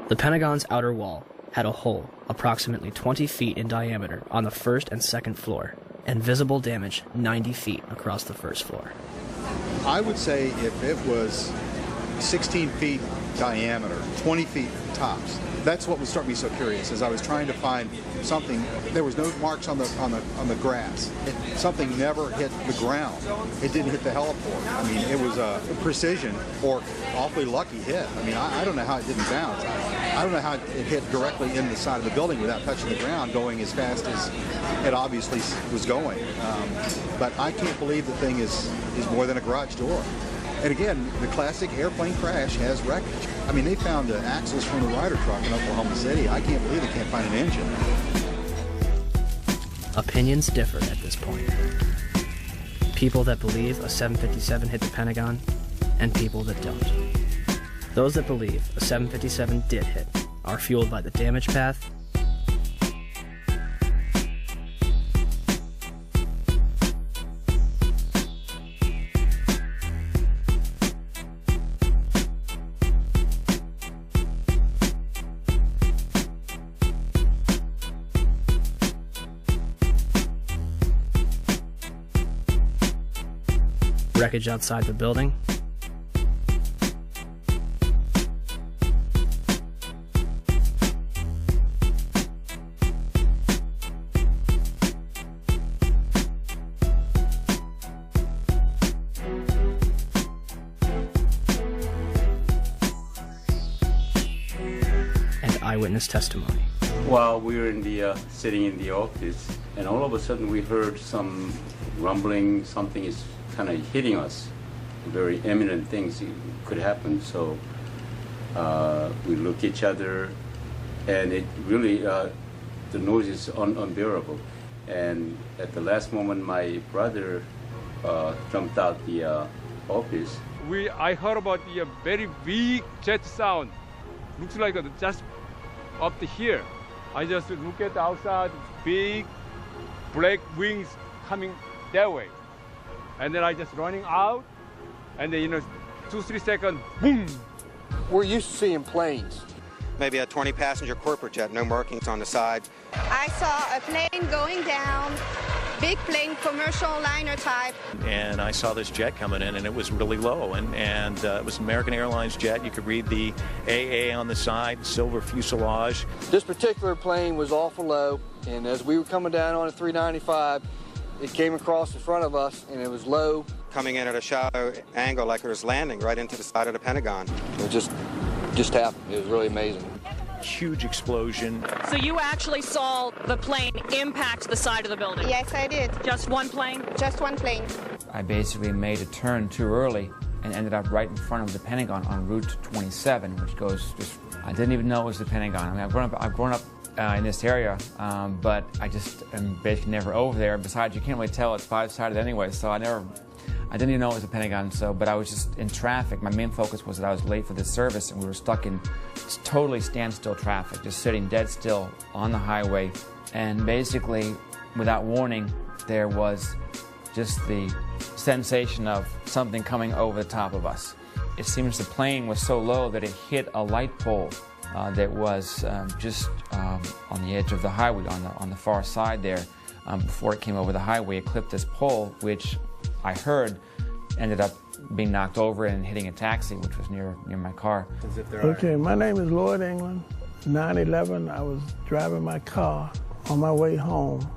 The Pentagon's outer wall had a hole approximately 20 feet in diameter on the first and second floor, and visible damage 90 feet across the first floor. I would say if it was 16 feet diameter, 20 feet tops, that's what would start me so curious. As I was trying to find something, there was no marks on the grass. Something never hit the ground. It didn't hit the heliport. I mean, it was a precision or awfully lucky hit. I mean, I don't know how it didn't bounce. I don't know how it hit directly in the side of the building without touching the ground, going as fast as it obviously was going. But I can't believe the thing is more than a garage door. And again, the classic airplane crash has wreckage. I mean, they found the axles from the Ryder truck in Oklahoma City. I can't believe they can't find an engine. Opinions differ at this point. People that believe a 757 hit the Pentagon, and people that don't. Those that believe a 757 did hit are fueled by the damage path, wreckage outside the building, and eyewitness testimony. While we were sitting in the office, and all of a sudden we heard some rumbling, something is kind of hitting us. Very imminent things could happen. So we look at each other, and it really, the noise is unbearable. And at the last moment, my brother jumped out the office. I heard about the very big jet sound. Looks like just up to here. I just look at the outside, big black wings coming that way. And then I just running out, and then 2-3 seconds, boom. We're used to seeing planes. Maybe a 20-passenger corporate jet, no markings on the side. I saw a plane going down big plane, commercial liner type. And I saw this jet coming in, and it was really low, and it was an American Airlines jet. You could read the AA on the side, silver fuselage. This particular plane was awful low, and as we were coming down on a 395, it came across in front of us, and it was low. Coming in at a shallow angle like it was landing right into the side of the Pentagon. It just happened. It was really amazing. Huge explosion. So you actually saw the plane impact the side of the building? Yes, I did. Just one plane? Just one plane. I basically made a turn too early and ended up right in front of the Pentagon on Route 27, which goes just, I didn't even know it was the Pentagon. I mean, I've grown up in this area, but I just am basically never over there. Besides, you can't really tell it's five-sided anyway, so I didn't even know it was a Pentagon, but I was just in traffic. My main focus was that I was late for this service, and we were stuck in totally standstill traffic, just sitting dead still on the highway. And basically, without warning, there was just the sensation of something coming over the top of us. It seems the plane was so low that it hit a light pole that was just on the edge of the highway, on the far side there. Before it came over the highway, it clipped this pole, which I heard ended up being knocked over and hitting a taxi, which was near my car. Okay, my name is Lloyd England. 9/11, I was driving my car on my way home.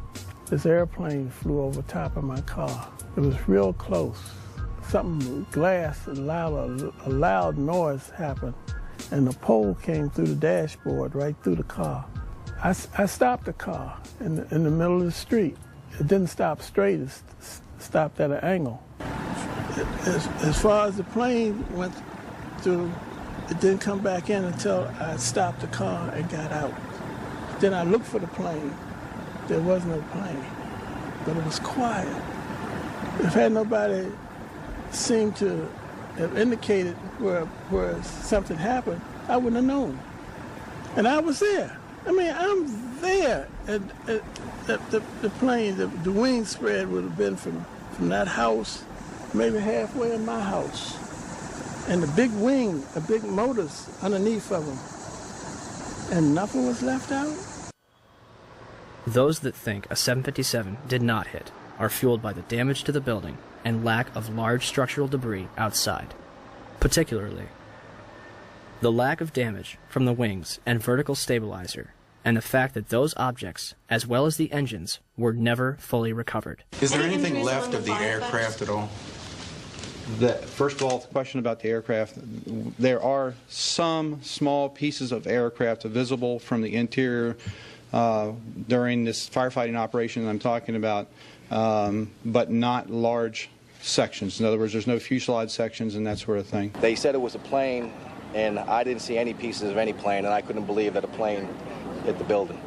This airplane flew over top of my car. It was real close. Glass, a loud noise happened, and the pole came through the dashboard right through the car. I stopped the car in the middle of the street. It didn't stop straight, it stopped at an angle. As far as the plane went through, it didn't come back in until I stopped the car and got out. Then I looked for the plane. There was no plane, but it was quiet. If had nobody seemed to have indicated where something happened, I wouldn't have known. And I was there. I mean, I'm there. The plane, the wing spread would have been from that house, maybe halfway in my house. And the big wing, the big motors underneath of them. And nothing was left out? Those that think a 757 did not hit are fueled by the damage to the building and lack of large structural debris outside. Particularly, the lack of damage from the wings and vertical stabilizer, and the fact that those objects, as well as the engines, were never fully recovered. Is there anything left of the aircraft at all? First of all, the question about the aircraft, there are some small pieces of aircraft visible from the interior during this firefighting operation I'm talking about, but not large sections. In other words, there's no fuselage sections and that sort of thing. They said it was a plane, and I didn't see any pieces of any plane, and I couldn't believe that a plane hit the building.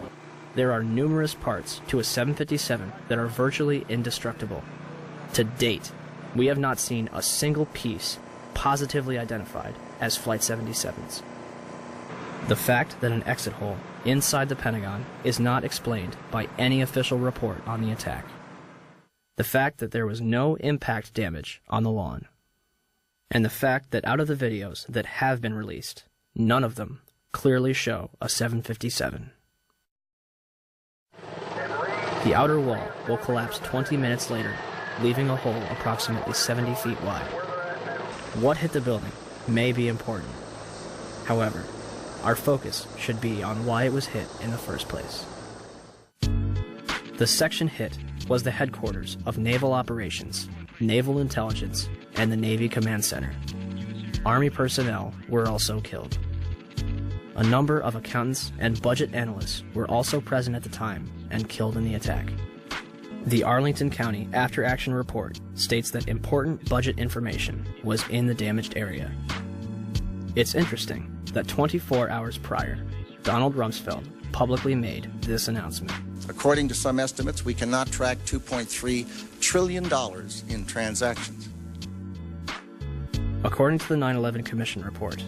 There are numerous parts to a 757 that are virtually indestructible. To date, we have not seen a single piece positively identified as Flight 77's. The fact that an exit hole inside the Pentagon is not explained by any official report on the attack. The fact that there was no impact damage on the lawn. And the fact that out of the videos that have been released, none of them clearly show a 757. The outer wall will collapse 20 minutes later, leaving a hole approximately 70 feet wide. What hit the building may be important. However, our focus should be on why it was hit in the first place. The section hit was the headquarters of Naval Operations, Naval Intelligence, and the Navy Command Center. Army personnel were also killed. A number of accountants and budget analysts were also present at the time and killed in the attack. The Arlington County After Action Report states that important budget information was in the damaged area. It's interesting that 24 hours prior, Donald Rumsfeld publicly made this announcement. According to some estimates, we cannot track $2.3 trillion in transactions. According to the 9/11 Commission report,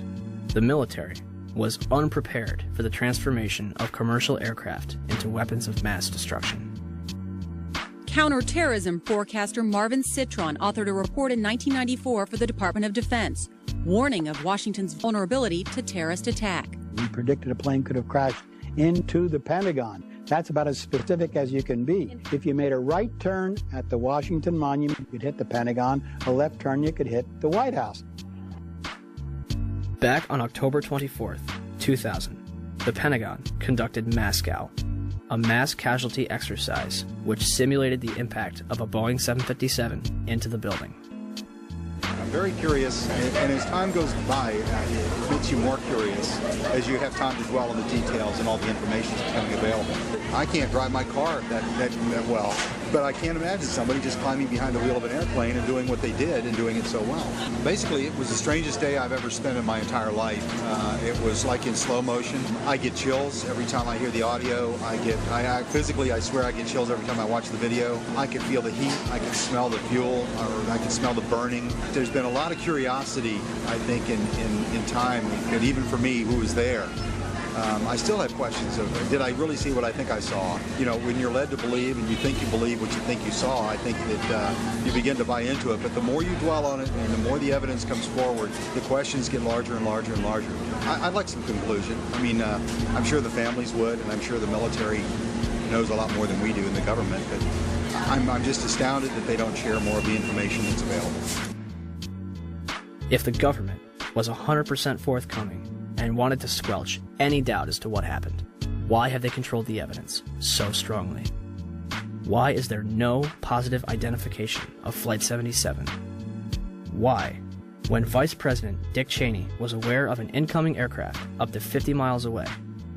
the military was unprepared for the transformation of commercial aircraft into weapons of mass destruction. Counterterrorism forecaster Marvin Citron authored a report in 1994 for the Department of Defense, warning of Washington's vulnerability to terrorist attack. We predicted a plane could have crashed into the Pentagon. That's about as specific as you can be. If you made a right turn at the Washington Monument, you'd hit the Pentagon. A left turn, you could hit the White House. Back on October 24th, 2000, the Pentagon conducted MASSCOW, a mass casualty exercise which simulated the impact of a Boeing 757 into the building. I'm very curious, and as time goes by, it makes you more curious as you have time to dwell on the details and all the information that's becoming available. I can't drive my car that well, but I can't imagine somebody just climbing behind the wheel of an airplane and doing what they did and doing it so well. Basically, it was the strangest day I've ever spent in my entire life. It was like in slow motion. I get chills every time I hear the audio. Physically, I swear I get chills every time I watch the video. I can feel the heat. I can smell the fuel, or I can smell the burning. There's been a lot of curiosity, I think, in time, and even for me, who was there. I still have questions of, did I really see what I think I saw? You know, when you're led to believe and you think you believe what you think you saw, I think that you begin to buy into it. But the more you dwell on it and the more the evidence comes forward, the questions get larger and larger and larger. I'd like some conclusion. I mean, I'm sure the families would, and I'm sure the military knows a lot more than we do in the government. But I'm just astounded that they don't share more of the information that's available. If the government was 100% forthcoming and wanted to squelch any doubt as to what happened, why have they controlled the evidence so strongly? Why is there no positive identification of Flight 77? Why, when Vice President Dick Cheney was aware of an incoming aircraft up to 50 miles away,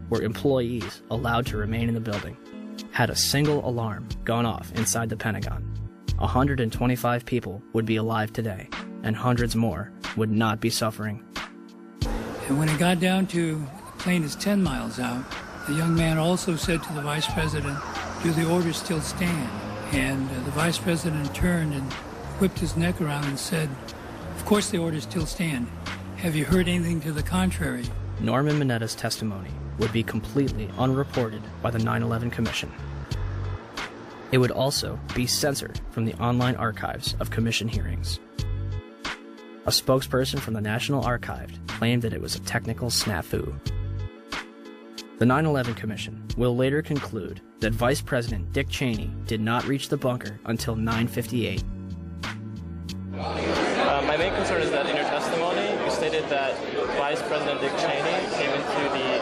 were employees allowed to remain in the building? Had a single alarm gone off inside the Pentagon, 125 people would be alive today, and hundreds more would not be suffering. And when it got down to the plane is 10 miles out, the young man also said to the vice president, "Do the orders still stand?" And the vice president turned and whipped his neck around and said, "Of course the orders still stand. Have you heard anything to the contrary?" Norman Minetta's testimony would be completely unreported by the 9/11 Commission. It would also be censored from the online archives of commission hearings. A spokesperson from the National Archive claimed that it was a technical snafu. The 9/11 Commission will later conclude that Vice President Dick Cheney did not reach the bunker until 9:58. My main concern is that in your testimony, you stated that Vice President Dick Cheney came into the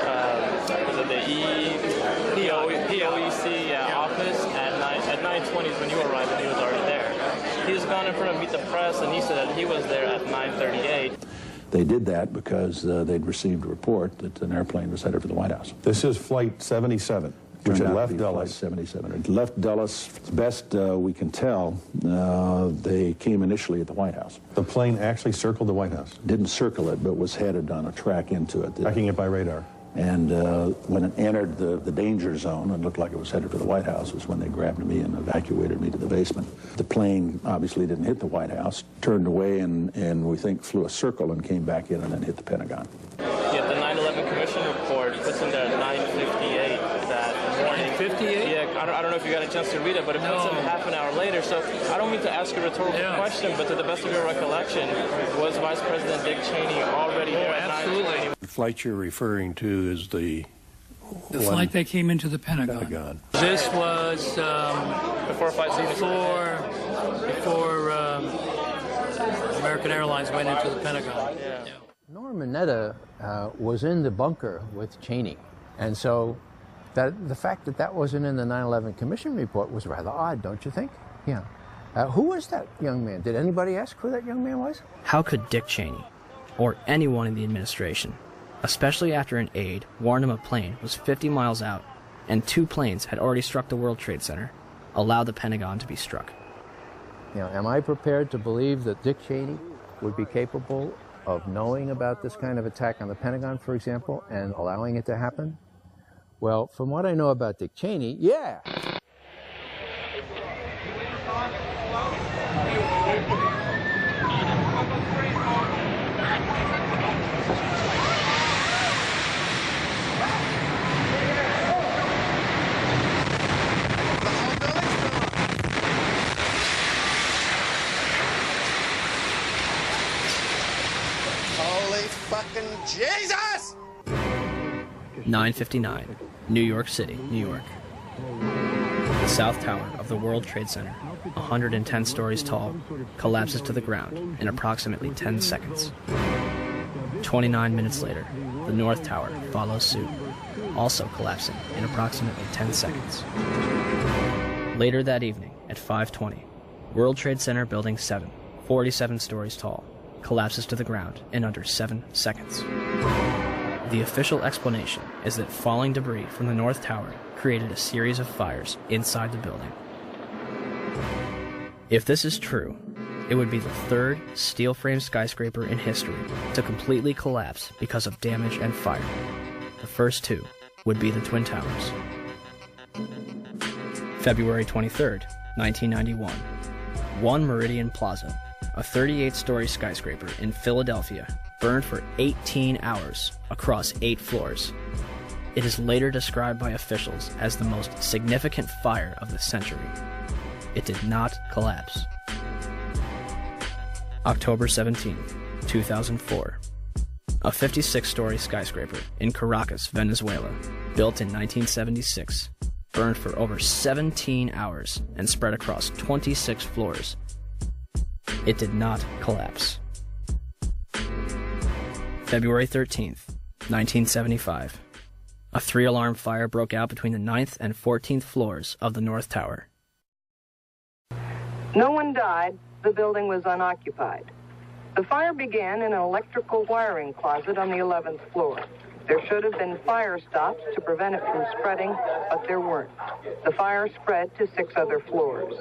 POEC office at 9:20 when you arrived, and he was already there. He's gone in front of Meet the Press, and he said that he was there at 9:38. They did that because they'd received a report that an airplane was headed for the White House. This is Flight 77, which had left Dulles. Flight 77. It left Dulles. Best we can tell, they came initially at the White House. The plane actually circled the White House? Didn't circle it, but was headed on a track into it. Tracking it by radar. And when it entered the danger zone and looked like it was headed for the White House was when they grabbed me and evacuated me to the basement. The plane obviously didn't hit the White House, turned away and we think flew a circle and came back in and then hit the Pentagon. Yeah, the 9/11 Commission report puts in there at 9:58 that morning. 9:58? Yeah, I don't know if you got a chance to read it, but it puts in half an hour later. So I don't mean to ask a rhetorical question, but to the best of your recollection, was Vice President Dick Cheney already there at 9:20? The flight you're referring to is the flight that came into the Pentagon. This was before Flight 77. Before American Airlines went into the Pentagon. Yeah. Norman Mineta was in the bunker with Cheney, and so the fact that that wasn't in the 9/11 Commission report was rather odd, don't you think? Yeah. Who was that young man? Did anybody ask who that young man was? How could Dick Cheney, or anyone in the administration, especially after an aide warned him a plane was 50 miles out and 2 planes had already struck the World Trade Center, allow the Pentagon to be struck? You know, am I prepared to believe that Dick Cheney would be capable of knowing about this kind of attack on the Pentagon, for example, and allowing it to happen? Well, from what I know about Dick Cheney, yeah. Holy fucking Jesus! 9:59, New York City, New York. The South Tower of the World Trade Center, 110 stories tall, collapses to the ground in approximately 10 seconds. 29 minutes later, the North Tower follows suit, also collapsing in approximately 10 seconds. Later that evening, at 5:20, World Trade Center Building 7, 47 stories tall, collapses to the ground in under 7 seconds. The official explanation is that falling debris from the North Tower created a series of fires inside the building. If this is true, it would be the third steel-frame skyscraper in history to completely collapse because of damage and fire. The first two would be the Twin Towers. February 23rd, 1991. One Meridian Plaza, a 38-story skyscraper in Philadelphia, burned for 18 hours across 8 floors. It is later described by officials as the most significant fire of the century. It did not collapse. October 17, 2004. A 56-story skyscraper in Caracas, Venezuela, built in 1976, burned for over 17 hours and spread across 26 floors. It did not collapse. February 13th, 1975. A 3-alarm fire broke out between the 9th and 14th floors of the North Tower. No one died. The building was unoccupied. The fire began in an electrical wiring closet on the 11th floor. There should have been fire stops to prevent it from spreading, but there weren't. The fire spread to 6 other floors.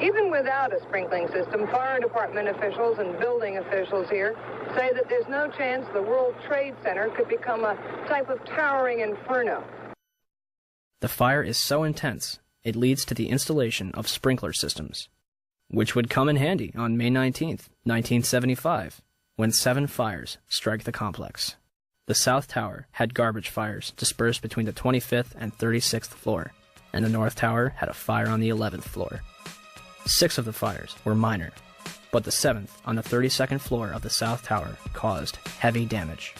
Even without a sprinkling system, fire department officials and building officials here say that there's no chance the World Trade Center could become a type of towering inferno. The fire is so intense, it leads to the installation of sprinkler systems, which would come in handy on May 19th, 1975, when 7 fires strike the complex. The South Tower had garbage fires dispersed between the 25th and 36th floor, and the North Tower had a fire on the 11th floor. 6 of the fires were minor, but the 7th on the 32nd floor of the South Tower caused heavy damage.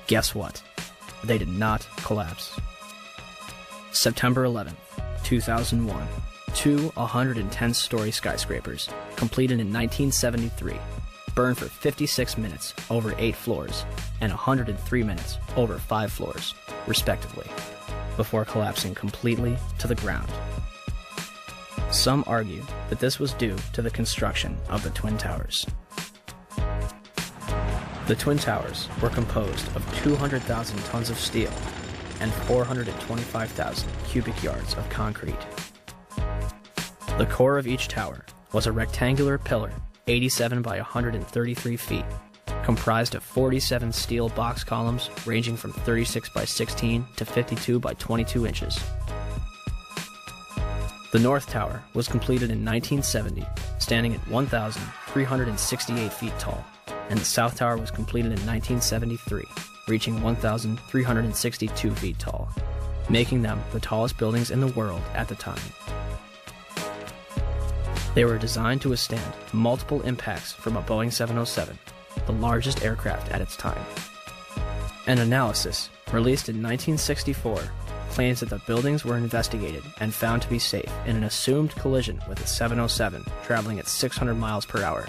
Guess what? They did not collapse. September 11th, 2001. 2 110-story skyscrapers, completed in 1973, burned for 56 minutes over 8 floors and 103 minutes over 5 floors, respectively, before collapsing completely to the ground. Some argue that this was due to the construction of the Twin Towers. The Twin Towers were composed of 200,000 tons of steel and 425,000 cubic yards of concrete. The core of each tower was a rectangular pillar 87 by 133 feet, comprised of 47 steel box columns ranging from 36 by 16 to 52 by 22 inches. The North Tower was completed in 1970, standing at 1,368 feet tall, and the South Tower was completed in 1973, reaching 1,362 feet tall, making them the tallest buildings in the world at the time. They were designed to withstand multiple impacts from a Boeing 707, the largest aircraft at its time. An analysis, released in 1964, claims that the buildings were investigated and found to be safe in an assumed collision with a 707 traveling at 600 miles per hour.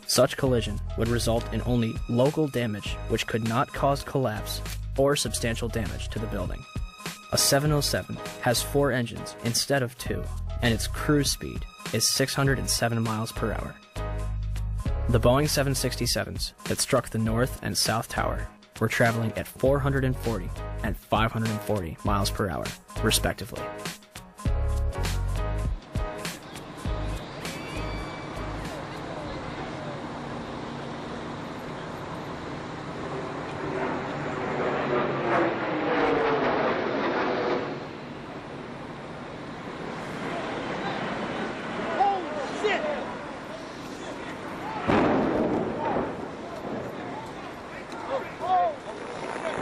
Such collision would result in only local damage which could not cause collapse or substantial damage to the building. A 707 has 4 engines instead of 2, and its cruise speed is 607 miles per hour. The Boeing 767s that struck the North and South Tower were traveling at 440 and 540 miles per hour, respectively.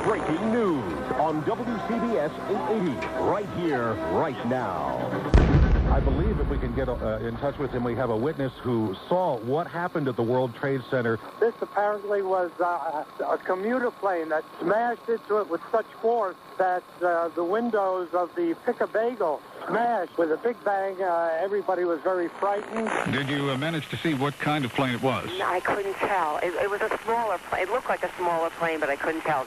Breaking news on WCBS 880, right here, right now. I believe if we can get in touch with him, we have a witness who saw what happened at the World Trade Center. This apparently was a commuter plane that smashed into it with such force that the windows of the Pick-a-Bagel smashed with a big bang. Everybody was very frightened. Did you manage to see what kind of plane it was? No, I couldn't tell. It was a smaller plane. It looked like a smaller plane, but I couldn't tell.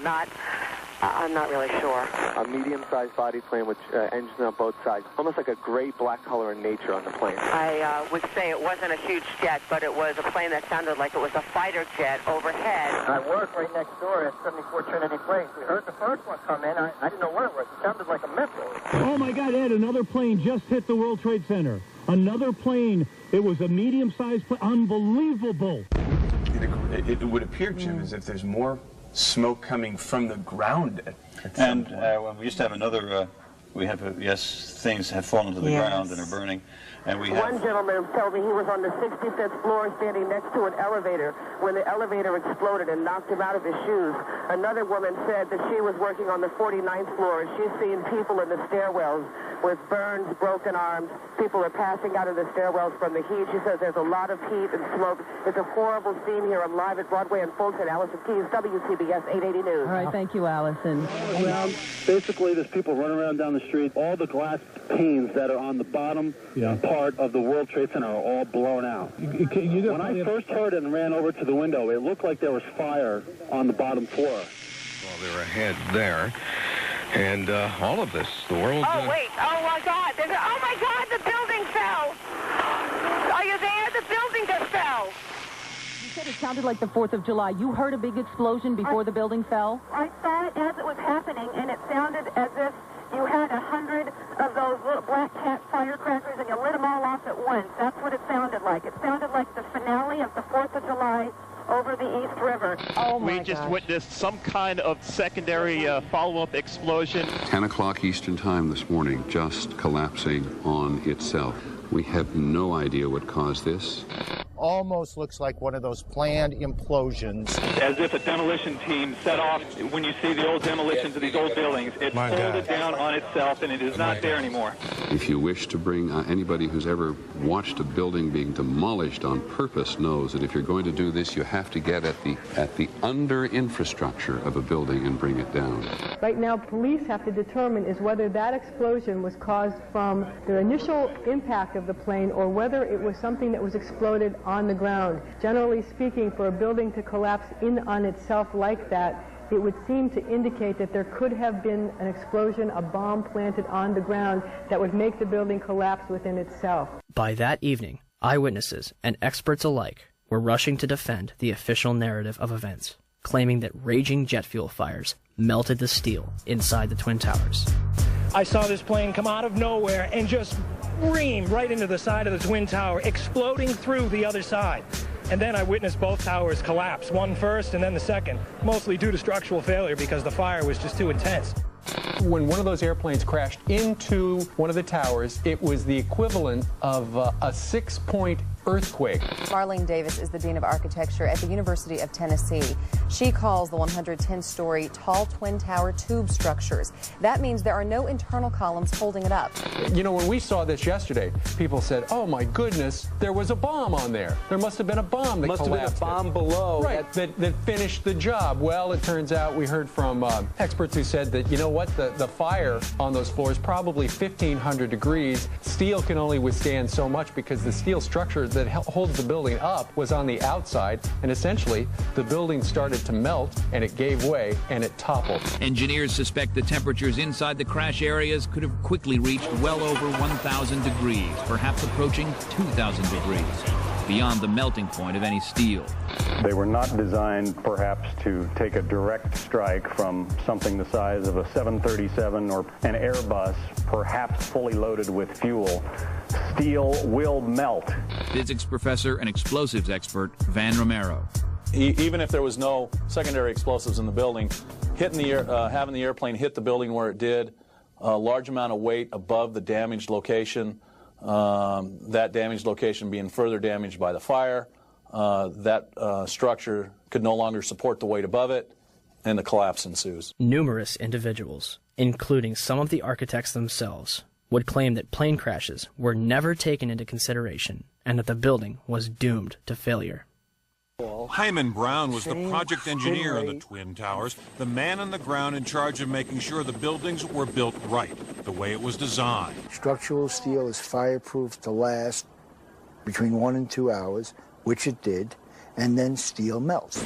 I'm not really sure. A medium-sized body plane with engines on both sides. Almost like a gray-black color in nature on the plane. I would say it wasn't a huge jet, but it was a plane that sounded like it was a fighter jet overhead. I work right next door at 74 Trinity Place. We heard the first one come in. I didn't know what it was. It sounded like a missile. Oh, my God, Ed, another plane just hit the World Trade Center. Another plane. It was a medium-sized plane. Unbelievable. It would appear, Jim, as if there's more smoke coming from the ground and we used to have another, things have fallen to the ground and are burning. And we One gentleman told me he was on the 65th floor standing next to an elevator when the elevator exploded and knocked him out of his shoes. Another woman said that she was working on the 49th floor and she's seen people in the stairwells with burns, broken arms. People are passing out of the stairwells from the heat. She says there's a lot of heat and smoke. It's a horrible scene here. I'm live at Broadway and Fulton. Allison Keyes, WCBS 880 News. All right, thank you, Allison. Basically, there's people running around down the street. All the glass panes that are on the bottom part of the World Trade Center are all blown out. When I first heard it and ran over to the window, it looked like there was fire on the bottom floor. Well, they're ahead there. And all of this, the world... Oh, wait. Oh, my God. Oh, my God, the building fell. Are you there? The building just fell. You said it sounded like the 4th of July. You heard a big explosion before the building fell? I saw it as it was happening, and it sounded as if you had 100 of those little black cat firecrackers and you lit them all off at once. That's what it sounded like. It sounded like the finale of the 4th of July over the East River. Oh, my We just witnessed some kind of secondary follow-up explosion. 10 o'clock Eastern Time this morning, just collapsing on itself. We have no idea what caused this. Almost looks like one of those planned implosions. As if a demolition team set off. When you see the old demolitions of these old buildings, it folded down on itself and it is not there anymore. If you wish to bring anybody who's ever watched a building being demolished on purpose knows that if you're going to do this, you have to get at the under infrastructure of a building and bring it down. Right now, police have to determine is whether that explosion was caused from the initial impact of the plane or whether it was something that was exploded on the ground. Generally speaking, for a building to collapse in on itself like that, it would seem to indicate that there could have been an explosion, a bomb planted on the ground that would make the building collapse within itself. By that evening, eyewitnesses and experts alike were rushing to defend the official narrative of events, claiming that raging jet fuel fires melted the steel inside the Twin Towers. I saw this plane come out of nowhere and just ream right into the side of the Twin Tower, exploding through the other side. And then I witnessed both towers collapse, one first and then the second, mostly due to structural failure because the fire was just too intense. When one of those airplanes crashed into one of the towers, it was the equivalent of a 6-point earthquake. Marlene Davis is the Dean of Architecture at the University of Tennessee. She calls the 110-story tall twin tower tube structures. That means there are no internal columns holding it up. You know, when we saw this yesterday, people said, oh my goodness, there was a bomb on there. There must have been a bomb that collapsed. Must have been a bomb below. Right, that finished the job. Well, it turns out we heard from experts who said that, you know what, the fire on those floors probably 1,500 degrees. Steel can only withstand so much because the steel structure that holds the building up was on the outside, and essentially the building started to melt and it gave way and it toppled. Engineers suspect the temperatures inside the crash areas could have quickly reached well over 1,000 degrees, perhaps approaching 2,000 degrees, beyond the melting point of any steel. They were not designed, perhaps, to take a direct strike from something the size of a 737 or an Airbus, perhaps fully loaded with fuel. Steel will melt. Physics professor and explosives expert Van Romero. Even if there was no secondary explosives in the building, hitting the having the airplane hit the building where it did, a large amount of weight above the damaged location, that damaged location being further damaged by the fire, that structure could no longer support the weight above it, and the collapse ensues. Numerous individuals, including some of the architects themselves, would claim that plane crashes were never taken into consideration and that the building was doomed to failure. Hyman Brown was the project engineer on the Twin Towers, the man on the ground in charge of making sure the buildings were built right, the way it was designed. Structural steel is fireproof to last between 1 and 2 hours, which it did, and then steel melts.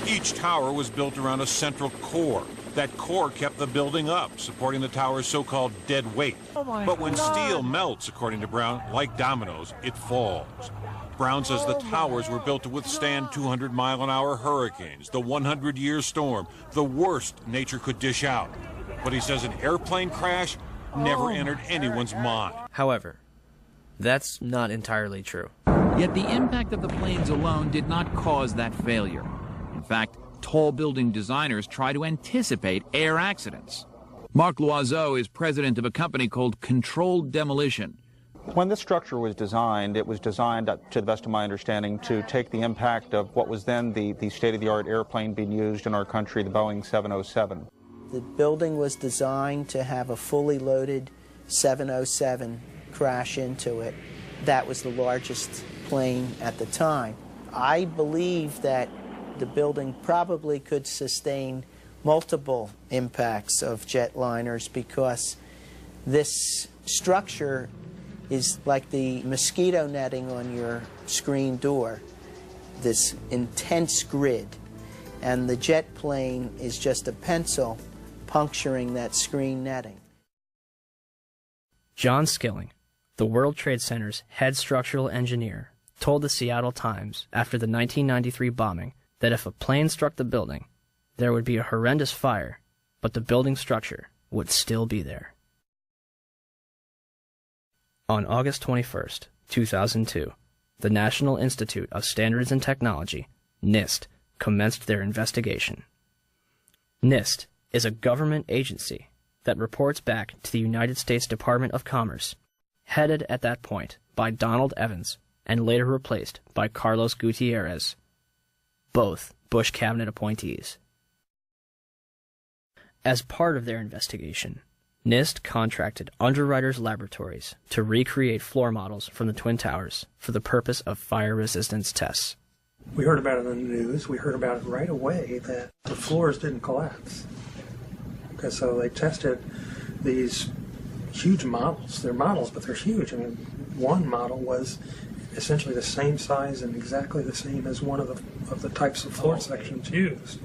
Each tower was built around a central core. That core kept the building up, supporting the tower's so-called dead weight. But when steel melts, according to Brown, like dominoes, it falls. Brown says the towers were built to withstand 200-mile-an-hour hurricanes, the 100-year storm, the worst nature could dish out. But he says an airplane crash never entered anyone's mind. However, that's not entirely true. Yet the impact of the planes alone did not cause that failure. In fact, tall building designers try to anticipate air accidents. Marc Loiseau is president of a company called Controlled Demolition. When this structure was designed, it was designed, to the best of my understanding, to take the impact of what was then the state-of-the-art airplane being used in our country, the Boeing 707. The building was designed to have a fully loaded 707 crash into it. That was the largest plane at the time. I believe that the building probably could sustain multiple impacts of jetliners because this structure is like the mosquito netting on your screen door, this intense grid, and the jet plane is just a pencil puncturing that screen netting. John Skilling, the World Trade Center's head structural engineer, told the Seattle Times after the 1993 bombing that if a plane struck the building, there would be a horrendous fire, but the building structure would still be there. On August 21, 2002, the National Institute of Standards and Technology, NIST, commenced their investigation. NIST is a government agency that reports back to the United States Department of Commerce, headed at that point by Donald Evans and later replaced by Carlos Gutierrez, both Bush cabinet appointees. As part of their investigation, NIST contracted Underwriters Laboratories to recreate floor models from the Twin Towers for the purpose of fire resistance tests. We heard about it in the news. We heard about it right away that the floors didn't collapse. Okay, so they tested these huge models. They're models, but they're huge. I mean, one model was essentially the same size and exactly the same as one of the types of floor sections used.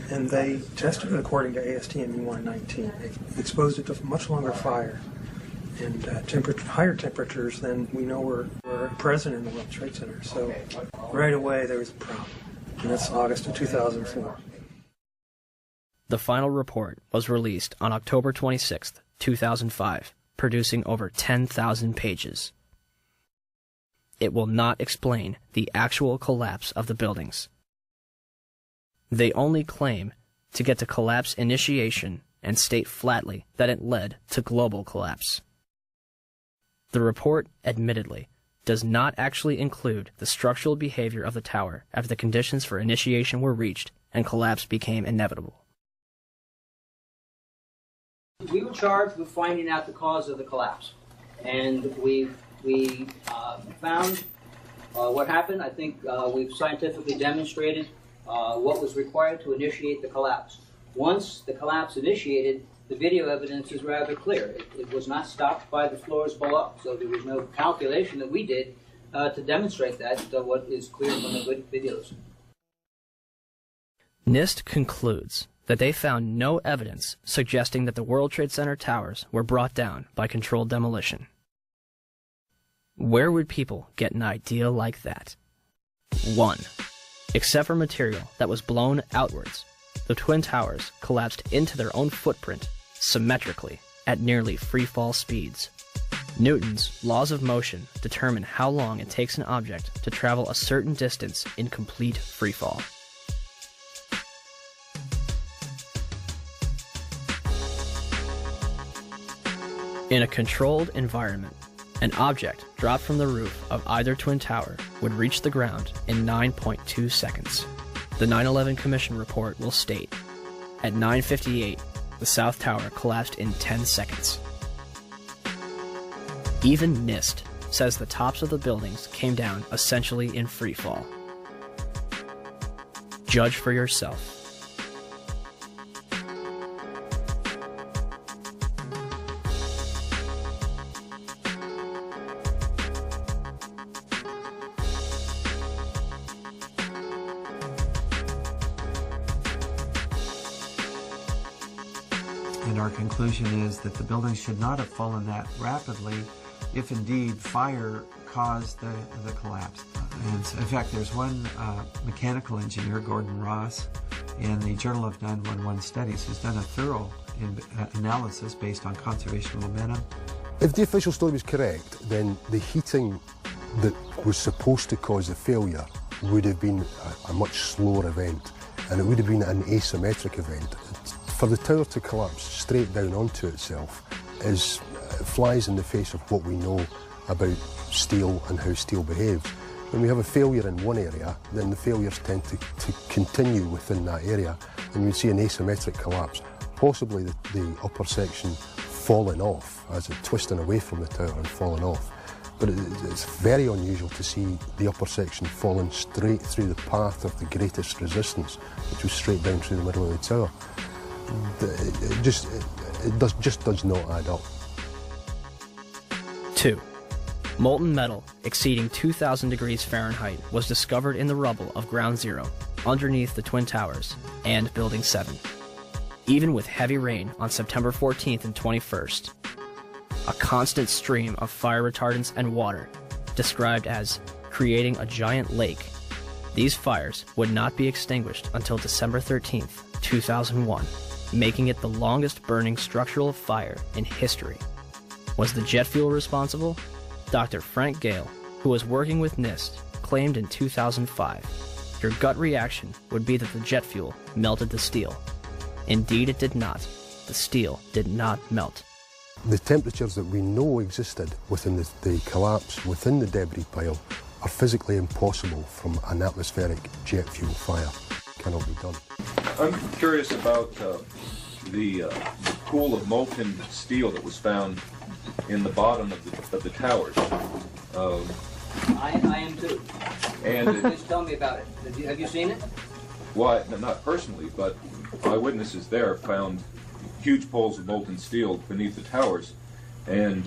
And they tested it according to ASTM E119. They exposed it to much longer fire and higher temperatures than we know were present in the World Trade Center. So right away there was a problem. And that's August of 2004. The final report was released on October 26, 2005, producing over 10,000 pages. It will not explain the actual collapse of the buildings. They only claim to get to collapse initiation and state flatly that it led to global collapse. The report, admittedly, does not actually include the structural behavior of the tower after the conditions for initiation were reached and collapse became inevitable. We were charged with finding out the cause of the collapse, and we found what happened. I think we've scientifically demonstrated what was required to initiate the collapse. Once the collapse initiated, the video evidence is rather clear. It was not stopped by the floors below, so there was no calculation that we did to demonstrate that, what is clear from the good videos. NIST concludes that they found no evidence suggesting that the World Trade Center towers were brought down by controlled demolition. Where would people get an idea like that? 1. Except for material that was blown outwards, the Twin Towers collapsed into their own footprint symmetrically at nearly free-fall speeds. Newton's laws of motion determine how long it takes an object to travel a certain distance in complete freefall. In a controlled environment, an object dropped from the roof of either Twin Tower would reach the ground in 9.2 seconds. The 9/11 Commission report will state, at 9:58, the South Tower collapsed in 10 seconds. Even NIST says the tops of the buildings came down essentially in free fall. Judge for yourself. And our conclusion is that the buildings should not have fallen that rapidly if indeed fire caused the collapse. And so, in fact, there's one mechanical engineer, Gordon Ross, in the Journal of 911 Studies, who's done a thorough analysis based on conservation momentum. If the official story was correct, then the heating that was supposed to cause the failure would have been a much slower event, and it would have been an asymmetric event. For the tower to collapse straight down onto itself flies in the face of what we know about steel and how steel behaves. When we have a failure in one area, then the failures tend to continue within that area, and you see an asymmetric collapse, possibly the upper section falling off, as it twisting away from the tower and falling off. But it's very unusual to see the upper section falling straight through the path of the greatest resistance, which was straight down through the middle of the tower. It just does not add up. 2. Molten metal exceeding 2,000 degrees Fahrenheit was discovered in the rubble of Ground Zero, underneath the Twin Towers and Building 7. Even with heavy rain on September 14th and 21st, a constant stream of fire retardants and water, described as creating a giant lake, these fires would not be extinguished until December 13th, 2001, making it the longest burning structural fire in history. Was the jet fuel responsible? Dr. Frank Gale, who was working with NIST, claimed in 2005, your gut reaction would be that the jet fuel melted the steel. Indeed, it did not. The steel did not melt. The temperatures that we know existed within the collapse, within the debris pile, are physically impossible from an atmospheric jet fuel fire. It cannot be done. I'm curious about the pool of molten steel that was found in the bottom of the towers. I am too. And just tell me about it. Have you seen it? Well, not personally, but eyewitnesses there found huge pools of molten steel beneath the towers, and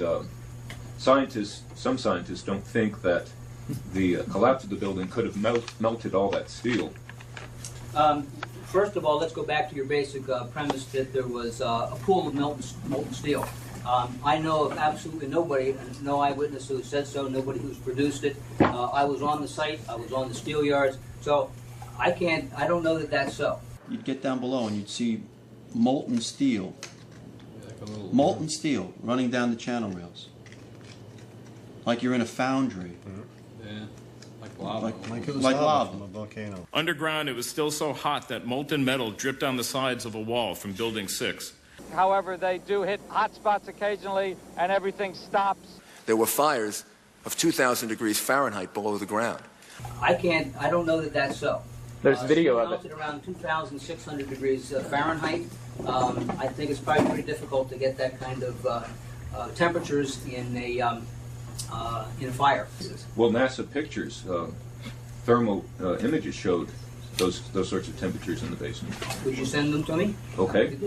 some scientists don't think that the collapse of the building could have melted all that steel. First of all, let's go back to your basic premise that there was a pool of molten steel. I know of absolutely nobody, no eyewitness who said so, nobody who's produced it. I was on the site, I was on the steel yards, so I don't know that that's so. You'd get down below and you'd see molten steel running down the channel rails. Like you're in a foundry. Yeah, like lava. Like it was lava from a volcano. Underground, it was still so hot that molten metal dripped down the sides of a wall from Building 6. However, they do hit hot spots occasionally, and everything stops. There were fires of 2,000 degrees Fahrenheit below the ground. I don't know that that's so. There's video of it. Melted around 2,600 degrees Fahrenheit. I think it's probably pretty difficult to get that kind of temperatures in a fire. Well, NASA pictures, thermal images showed those sorts of temperatures in the basement. Would you send them to me? Okay.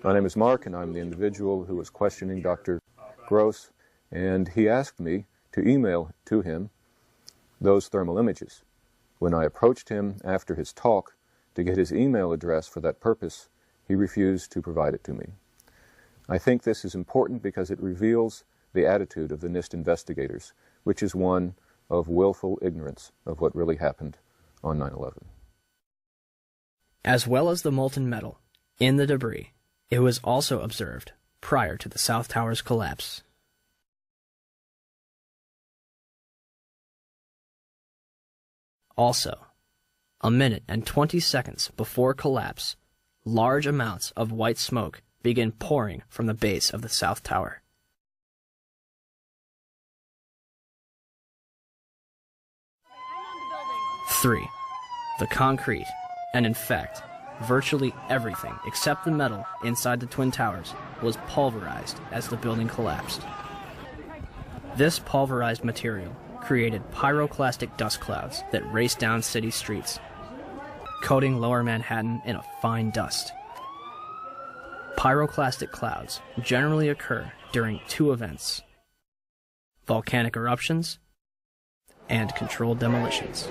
My name is Mark, and I'm the individual who was questioning Dr. Gross, and he asked me to email to him those thermal images. When I approached him after his talk to get his email address for that purpose, he refused to provide it to me. I think this is important because it reveals the attitude of the NIST investigators, which is one of willful ignorance of what really happened on 9/11. As well as the molten metal in the debris, it was also observed prior to the South Tower's collapse. Also, a minute and 20 seconds before collapse, large amounts of white smoke begin pouring from the base of the South Tower. Three, the concrete, and in fact, virtually everything except the metal inside the Twin Towers was pulverized as the building collapsed. This pulverized material created pyroclastic dust clouds that raced down city streets, coating lower Manhattan in a fine dust. Pyroclastic clouds generally occur during two events: volcanic eruptions and controlled demolitions.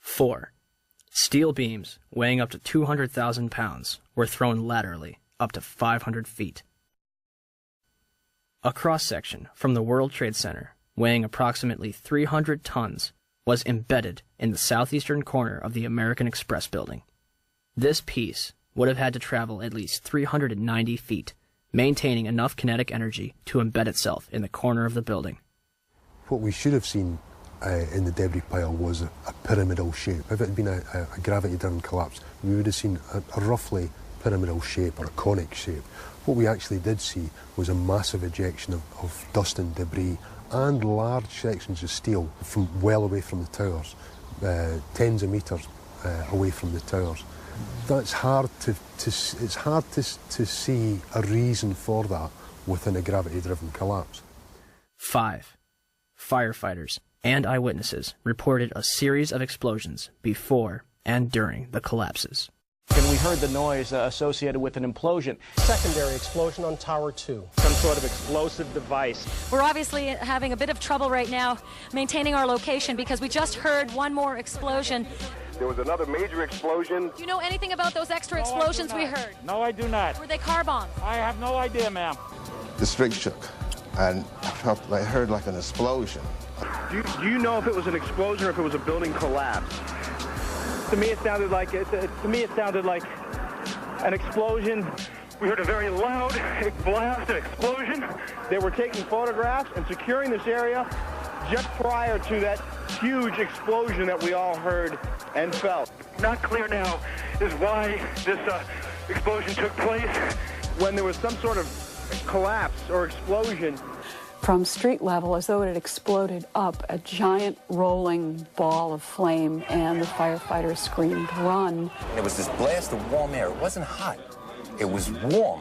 Four, steel beams weighing up to 200,000 pounds were thrown laterally up to 500 feet. A cross-section from the World Trade Center weighing approximately 300 tons was embedded in the southeastern corner of the American Express building. This piece would have had to travel at least 390 feet, maintaining enough kinetic energy to embed itself in the corner of the building. What we should have seen in the debris pile was a pyramidal shape. If it had been a gravity-driven collapse, we would have seen a roughly pyramidal shape or a conic shape. What we actually did see was a massive ejection of dust and debris and large sections of steel from well away from the towers, tens of meters away from the towers. That's hard to see a reason for that within a gravity-driven collapse. 5. Firefighters and eyewitnesses reported a series of explosions before and during the collapses. And we heard the noise associated with an implosion. Secondary explosion on Tower 2. Some sort of explosive device. We're obviously having a bit of trouble right now maintaining our location because we just heard one more explosion. There was another major explosion. Do you know anything about those extra explosions we heard? No, I do not. Were they car bombs? I have no idea, ma'am. The street shook, and I heard like an explosion. Do you know if it was an explosion or if it was a building collapse? To me, it sounded like an explosion. We heard a very loud blast, an explosion. They were taking photographs and securing this area just prior to that huge explosion that we all heard and felt. Not clear now is why this explosion took place. When there was some sort of collapse or explosion, from street level, as though it had exploded up, a giant rolling ball of flame, and the firefighters screamed, "Run!" It was this blast of warm air. It wasn't hot. It was warm.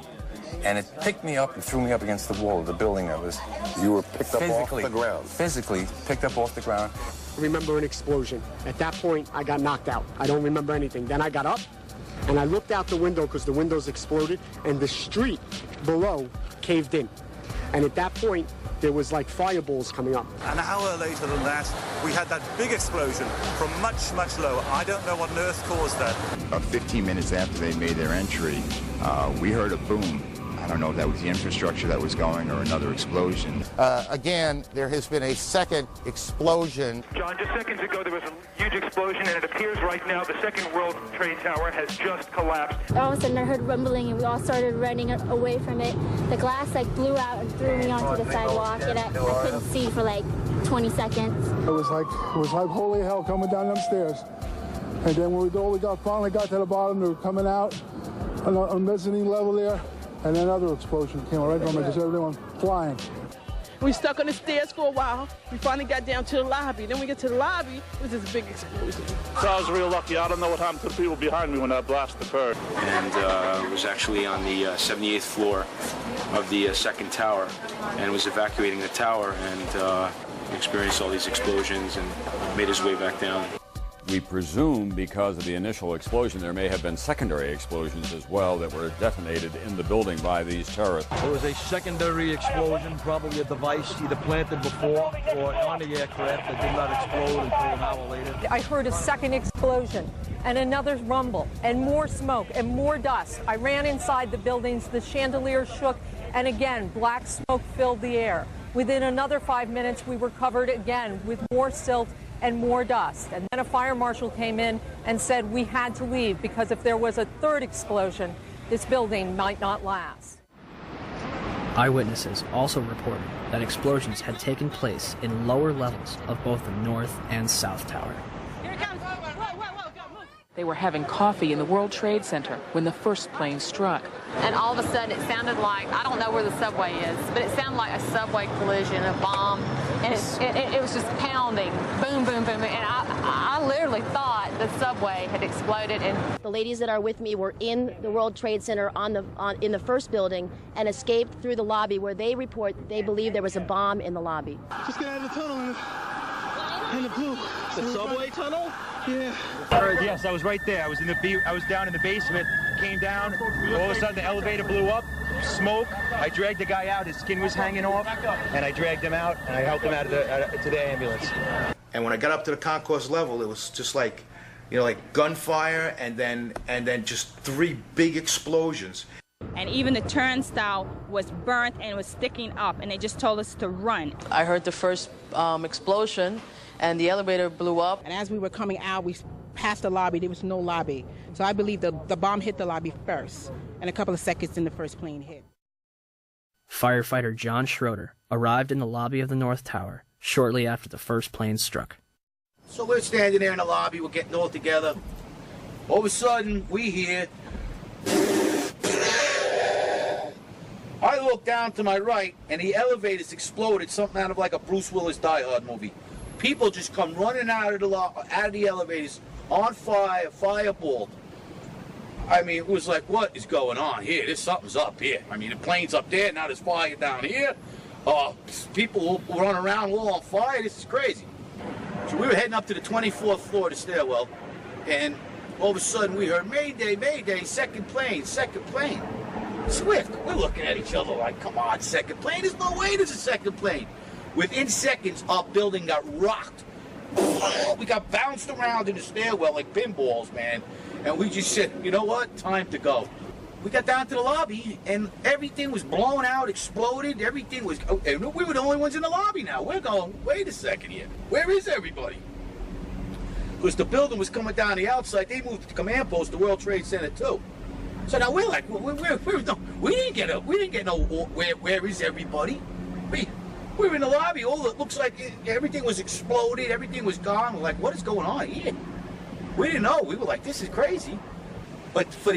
And it picked me up and threw me up against the wall of the building that was... You were picked up off the ground? Physically picked up off the ground. I remember an explosion. At that point, I got knocked out. I don't remember anything. Then I got up, and I looked out the window because the windows exploded, and the street below caved in. And at that point, there was like fireballs coming up. An hour later than that, we had that big explosion from much, much lower. I don't know what on earth caused that. About 15 minutes after they made their entry, we heard a boom. I don't know if that was the infrastructure that was going or another explosion. Again, there has been a second explosion. John, just seconds ago there was a huge explosion, and it appears right now the second World Trade Tower has just collapsed. All of a sudden I heard rumbling, and we all started running away from it. The glass blew out and threw me onto the sidewalk, and I couldn't see for 20 seconds. It was like holy hell coming down them stairs. And then when we finally got to the bottom, they were coming out on the mezzanine level there. And another explosion came right from it, just everyone flying. We stuck on the stairs for a while. We finally got down to the lobby. Then we get to the lobby, it was this big explosion. So I was real lucky. I don't know what happened to the people behind me when that blast occurred. And it was actually on the 78th floor of the second tower, and was evacuating the tower, and experienced all these explosions and made his way back down. We presume because of the initial explosion there may have been secondary explosions as well that were detonated in the building by these terrorists. There was a secondary explosion, probably a device either planted before or on the aircraft that did not explode until an hour later. I heard a second explosion and another rumble and more smoke and more dust. I ran inside the buildings, the chandelier shook, and again, black smoke filled the air. Within another 5 minutes, we were covered again with more silt and more dust. And then a fire marshal came in and said we had to leave because if there was a third explosion, this building might not last. Eyewitnesses also reported that explosions had taken place in lower levels of both the North and South Tower. They were having coffee in the World Trade Center when the first plane struck. And all of a sudden it sounded like, I don't know where the subway is, but it sounded like a subway collision, a bomb, and it was just pounding, boom, boom, boom, and I literally thought the subway had exploded. And the ladies that are with me were in the World Trade Center in the first building and escaped through the lobby where they report they believe there was a bomb in the lobby. Just get out of the tunnel in the blue. The subway tunnel? Yeah. Yes, I was right there. I was down in the basement, came down, all of a sudden the elevator blew up, smoke. I dragged the guy out, his skin was hanging off, and I dragged him out, and I helped him out to the ambulance. And when I got up to the concourse level, it was just like, like gunfire, and then just 3 big explosions. And even the turnstile was burnt and was sticking up, and they just told us to run. I heard the first explosion, and the elevator blew up. And as we were coming out, we passed the lobby. There was no lobby. So I believe the bomb hit the lobby first, and a couple of seconds then the first plane hit. Firefighter John Schroeder arrived in the lobby of the North Tower shortly after the first plane struck. So we're standing there in the lobby, we're getting all together. All of a sudden, we hear... I look down to my right, and the elevator's exploded, something out of like a Bruce Willis Die Hard movie. People just come running out of the elevators, on fire, fireballed. I mean, it was like, what is going on here? Something's up here. I mean, the plane's up there, now there's fire down here. People run around all on fire. This is crazy. So we were heading up to the 24th floor of the stairwell, and all of a sudden we heard, Mayday, Mayday, second plane, second plane. Swift, we're looking at each other like, come on, second plane? There's no way there's a second plane. Within seconds, our building got rocked. We got bounced around in the stairwell like pinballs, man. And we just said, you know what? Time to go. We got down to the lobby, and everything was blown out, exploded. Everything was... And we were the only ones in the lobby now. We're going, wait a second here. Where is everybody? Because the building was coming down the outside. They moved the command post to World Trade Center, too. So now we're like, we didn't get no, where is everybody? We were in the lobby. It looks like everything was exploded. Everything was gone. We're like, what is going on here? We didn't know. We were like, this is crazy. But for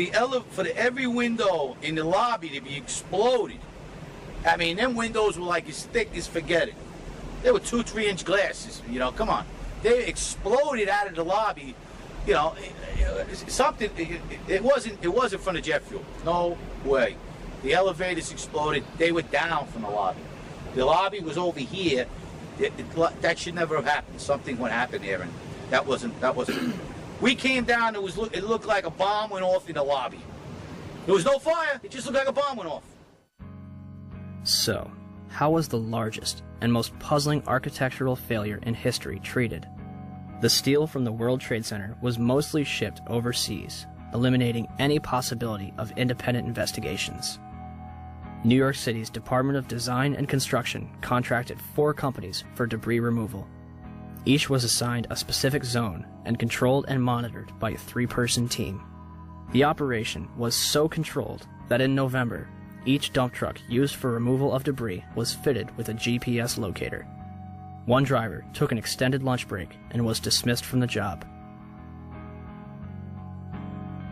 every window in the lobby to be exploded, I mean, them windows were like as thick as forget it. They were 2-3 inch glasses. Come on. They exploded out of the lobby. Something. It wasn't from the jet fuel. No way. The elevators exploded. They were down from the lobby. The lobby was over here. That should never have happened. Something would happen there, and that wasn't. We came down. It looked like a bomb went off in the lobby. There was no fire. It just looked like a bomb went off. So, how was the largest and most puzzling architectural failure in history treated? The steel from the World Trade Center was mostly shipped overseas, eliminating any possibility of independent investigations. New York City's Department of Design and Construction contracted 4 companies for debris removal. Each was assigned a specific zone and controlled and monitored by a 3-person team. The operation was so controlled that in November, each dump truck used for removal of debris was fitted with a GPS locator. One driver took an extended lunch break and was dismissed from the job.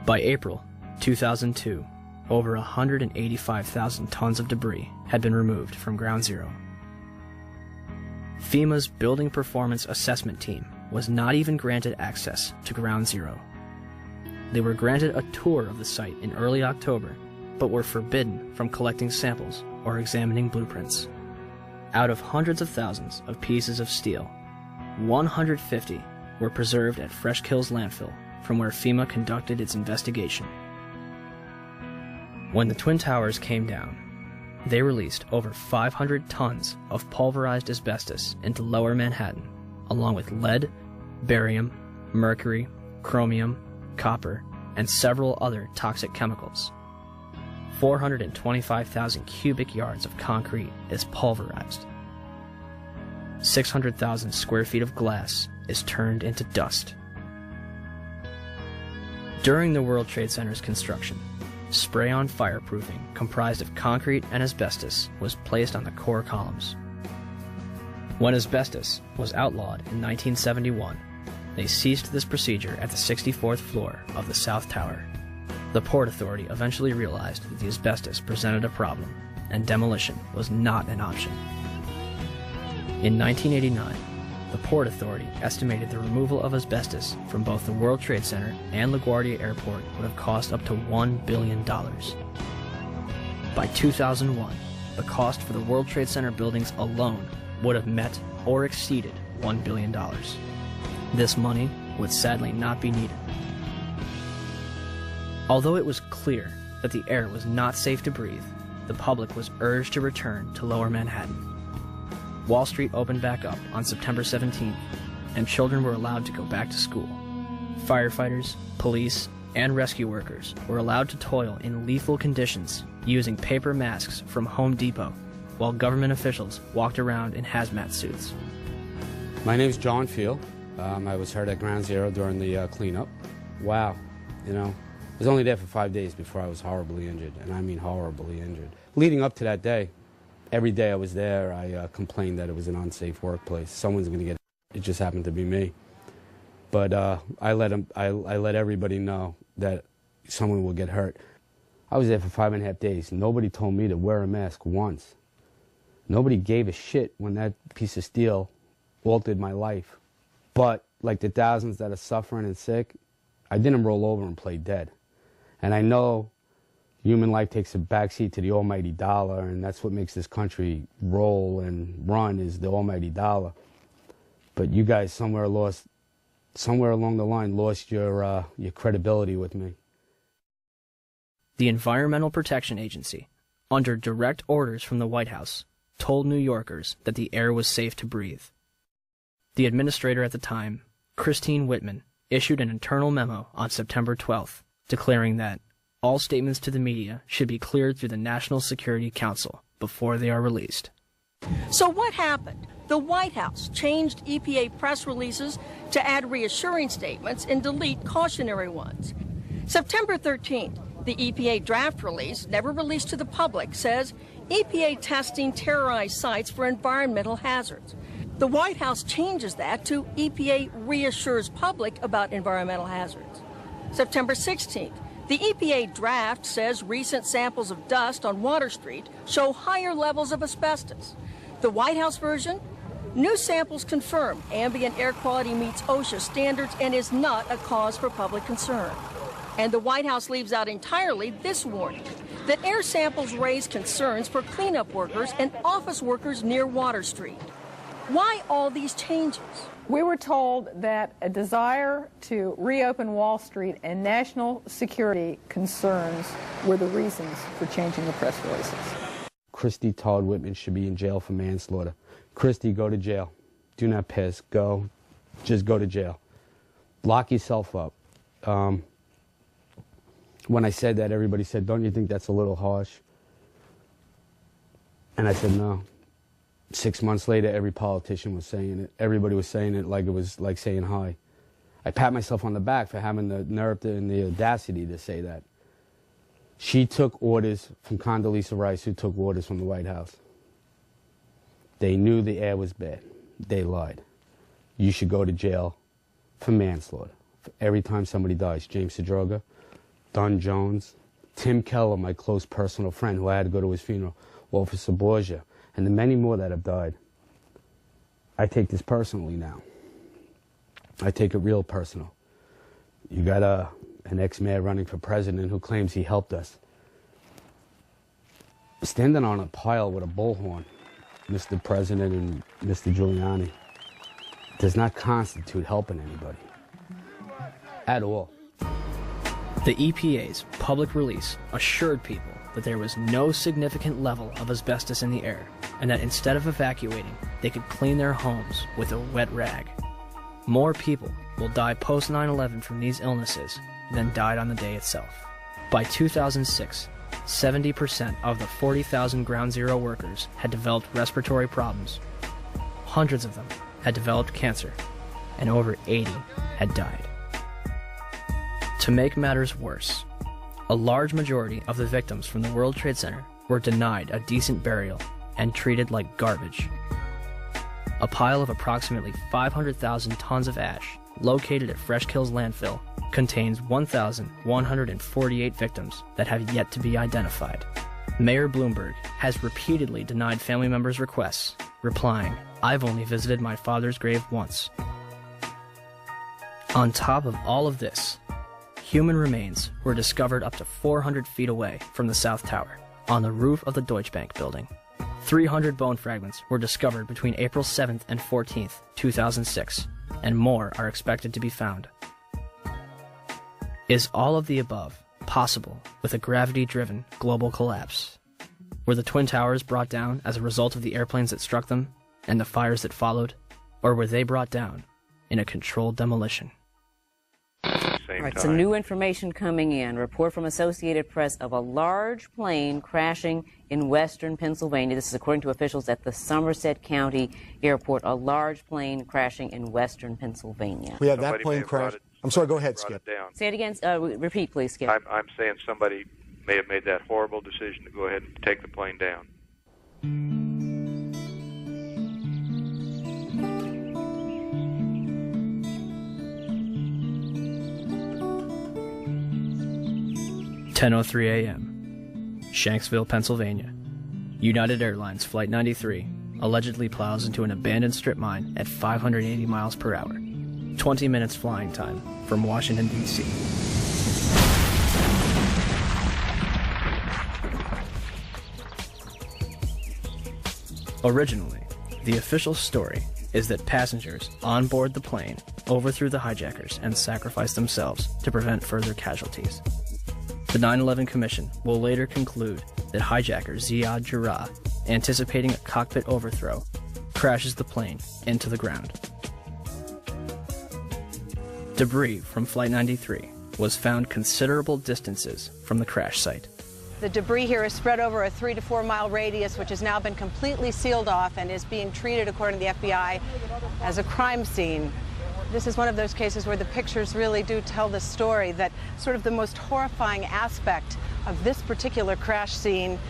By April 2002, over 185,000 tons of debris had been removed from Ground Zero. FEMA's Building Performance Assessment Team was not even granted access to Ground Zero. They were granted a tour of the site in early October, but were forbidden from collecting samples or examining blueprints. Out of hundreds of thousands of pieces of steel, 150 were preserved at Fresh Kills landfill, from where FEMA conducted its investigation. When the Twin Towers came down, they released over 500 tons of pulverized asbestos into lower Manhattan, along with lead, barium, mercury, chromium, copper, and several other toxic chemicals. 425,000 cubic yards of concrete is pulverized. 600,000 square feet of glass is turned into dust. During the World Trade Center's construction, spray-on fireproofing comprised of concrete and asbestos was placed on the core columns. When asbestos was outlawed in 1971, they ceased this procedure at the 64th floor of the South Tower. The Port Authority eventually realized that the asbestos presented a problem, and demolition was not an option. In 1989, the Port Authority estimated the removal of asbestos from both the World Trade Center and LaGuardia Airport would have cost up to $1 billion. By 2001, the cost for the World Trade Center buildings alone would have met or exceeded $1 billion. This money would sadly not be needed. Although it was clear that the air was not safe to breathe, the public was urged to return to Lower Manhattan. Wall Street opened back up on September 17th, and children were allowed to go back to school. Firefighters, police, and rescue workers were allowed to toil in lethal conditions using paper masks from Home Depot, while government officials walked around in hazmat suits. My name's John Field. I was hurt at Ground Zero during the cleanup. Wow, I was only there for 5 days before I was horribly injured, and I mean horribly injured. Leading up to that day, every day I was there, I complained that it was an unsafe workplace. Someone's going to get it. It just happened to be me. But I let everybody know that someone will get hurt. I was there for 5.5 days. Nobody told me to wear a mask once. Nobody gave a shit when that piece of steel altered my life. But like the thousands that are suffering and sick, I didn't roll over and play dead. And I know human life takes a backseat to the almighty dollar, and that's what makes this country roll and run, is the almighty dollar. But you guys somewhere along the line lost your credibility with me. The Environmental Protection Agency, under direct orders from the White House, told New Yorkers that the air was safe to breathe. The administrator at the time, Christine Whitman, issued an internal memo on September 12th, declaring that all statements to the media should be cleared through the National Security Council before they are released. So what happened? The White House changed EPA press releases to add reassuring statements and delete cautionary ones. September 13th, the EPA draft release, never released to the public, says EPA testing terrorized sites for environmental hazards. The White House changes that to EPA reassures public about environmental hazards. September 16th, the EPA draft says recent samples of dust on Water Street show higher levels of asbestos. The White House version, new samples confirm ambient air quality meets OSHA standards and is not a cause for public concern. And the White House leaves out entirely this warning, that air samples raise concerns for cleanup workers and office workers near Water Street. Why all these changes? We were told that a desire to reopen Wall Street and national security concerns were the reasons for changing the press releases. Christy Todd Whitman should be in jail for manslaughter. Christy, go to jail. Do not piss. Go. Just go to jail. Lock yourself up. When I said that, everybody said, don't you think that's a little harsh? And I said, no. 6 months later, every politician was saying it. Everybody was saying it like it was like saying hi. I pat myself on the back for having the nerve and the audacity to say that. She took orders from Condoleezza Rice, who took orders from the White House. They knew the air was bad. They lied. You should go to jail for manslaughter. For every time somebody dies. James Sedroga, Don Jones, Tim Keller, my close personal friend who I had to go to his funeral, Officer Borgia, and the many more that have died. I take this personally now. I take it real personal. You got an ex-mayor running for president who claims he helped us. Standing on a pile with a bullhorn, Mr. President and Mr. Giuliani, does not constitute helping anybody. At all. The EPA's public release assured people that there was no significant level of asbestos in the air, and that instead of evacuating, they could clean their homes with a wet rag. More people will die post 9/11 from these illnesses than died on the day itself. By 2006, 70% of the 40,000 Ground Zero workers had developed respiratory problems. Hundreds of them had developed cancer, and over 80 had died. To make matters worse, A large majority of the victims from the World Trade Center were denied a decent burial and treated like garbage. A pile of approximately 500,000 tons of ash located at Fresh Kills landfill contains 1,148 victims that have yet to be identified. Mayor Bloomberg has repeatedly denied family members' requests, replying, "I've only visited my father's grave once." On top of all of this, human remains were discovered up to 400 feet away from the South Tower, on the roof of the Deutsche Bank building. 300 bone fragments were discovered between April 7th and 14th, 2006, and more are expected to be found. Is all of the above possible with a gravity-driven global collapse? Were the Twin Towers brought down as a result of the airplanes that struck them and the fires that followed, or were they brought down in a controlled demolition? All right, some new information coming in. Report from Associated Press of a large plane crashing in western Pennsylvania. This is according to officials at the Somerset County Airport. A large plane crashing in western Pennsylvania. We have that plane crash. I'm sorry, go ahead, Skip. Say it again. Repeat, please, Skip. I'm saying somebody may have made that horrible decision to go ahead and take the plane down. (10:03 a.m. Shanksville, Pennsylvania. United Airlines Flight 93 allegedly plows into an abandoned strip mine at 580 miles per hour. 20 minutes flying time from Washington, D.C. Originally, the official story is that passengers on board the plane overthrew the hijackers and sacrificed themselves to prevent further casualties. The 9/11 Commission will later conclude that hijacker Ziad Jarrah, anticipating a cockpit overthrow, crashes the plane into the ground. Debris from Flight 93 was found considerable distances from the crash site. The debris here is spread over a 3 to 4 mile radius, which has now been completely sealed off and is being treated, according to the FBI, as a crime scene. This is one of those cases where the pictures really do tell the story, that sort of the most horrifying aspect of this particular crash scene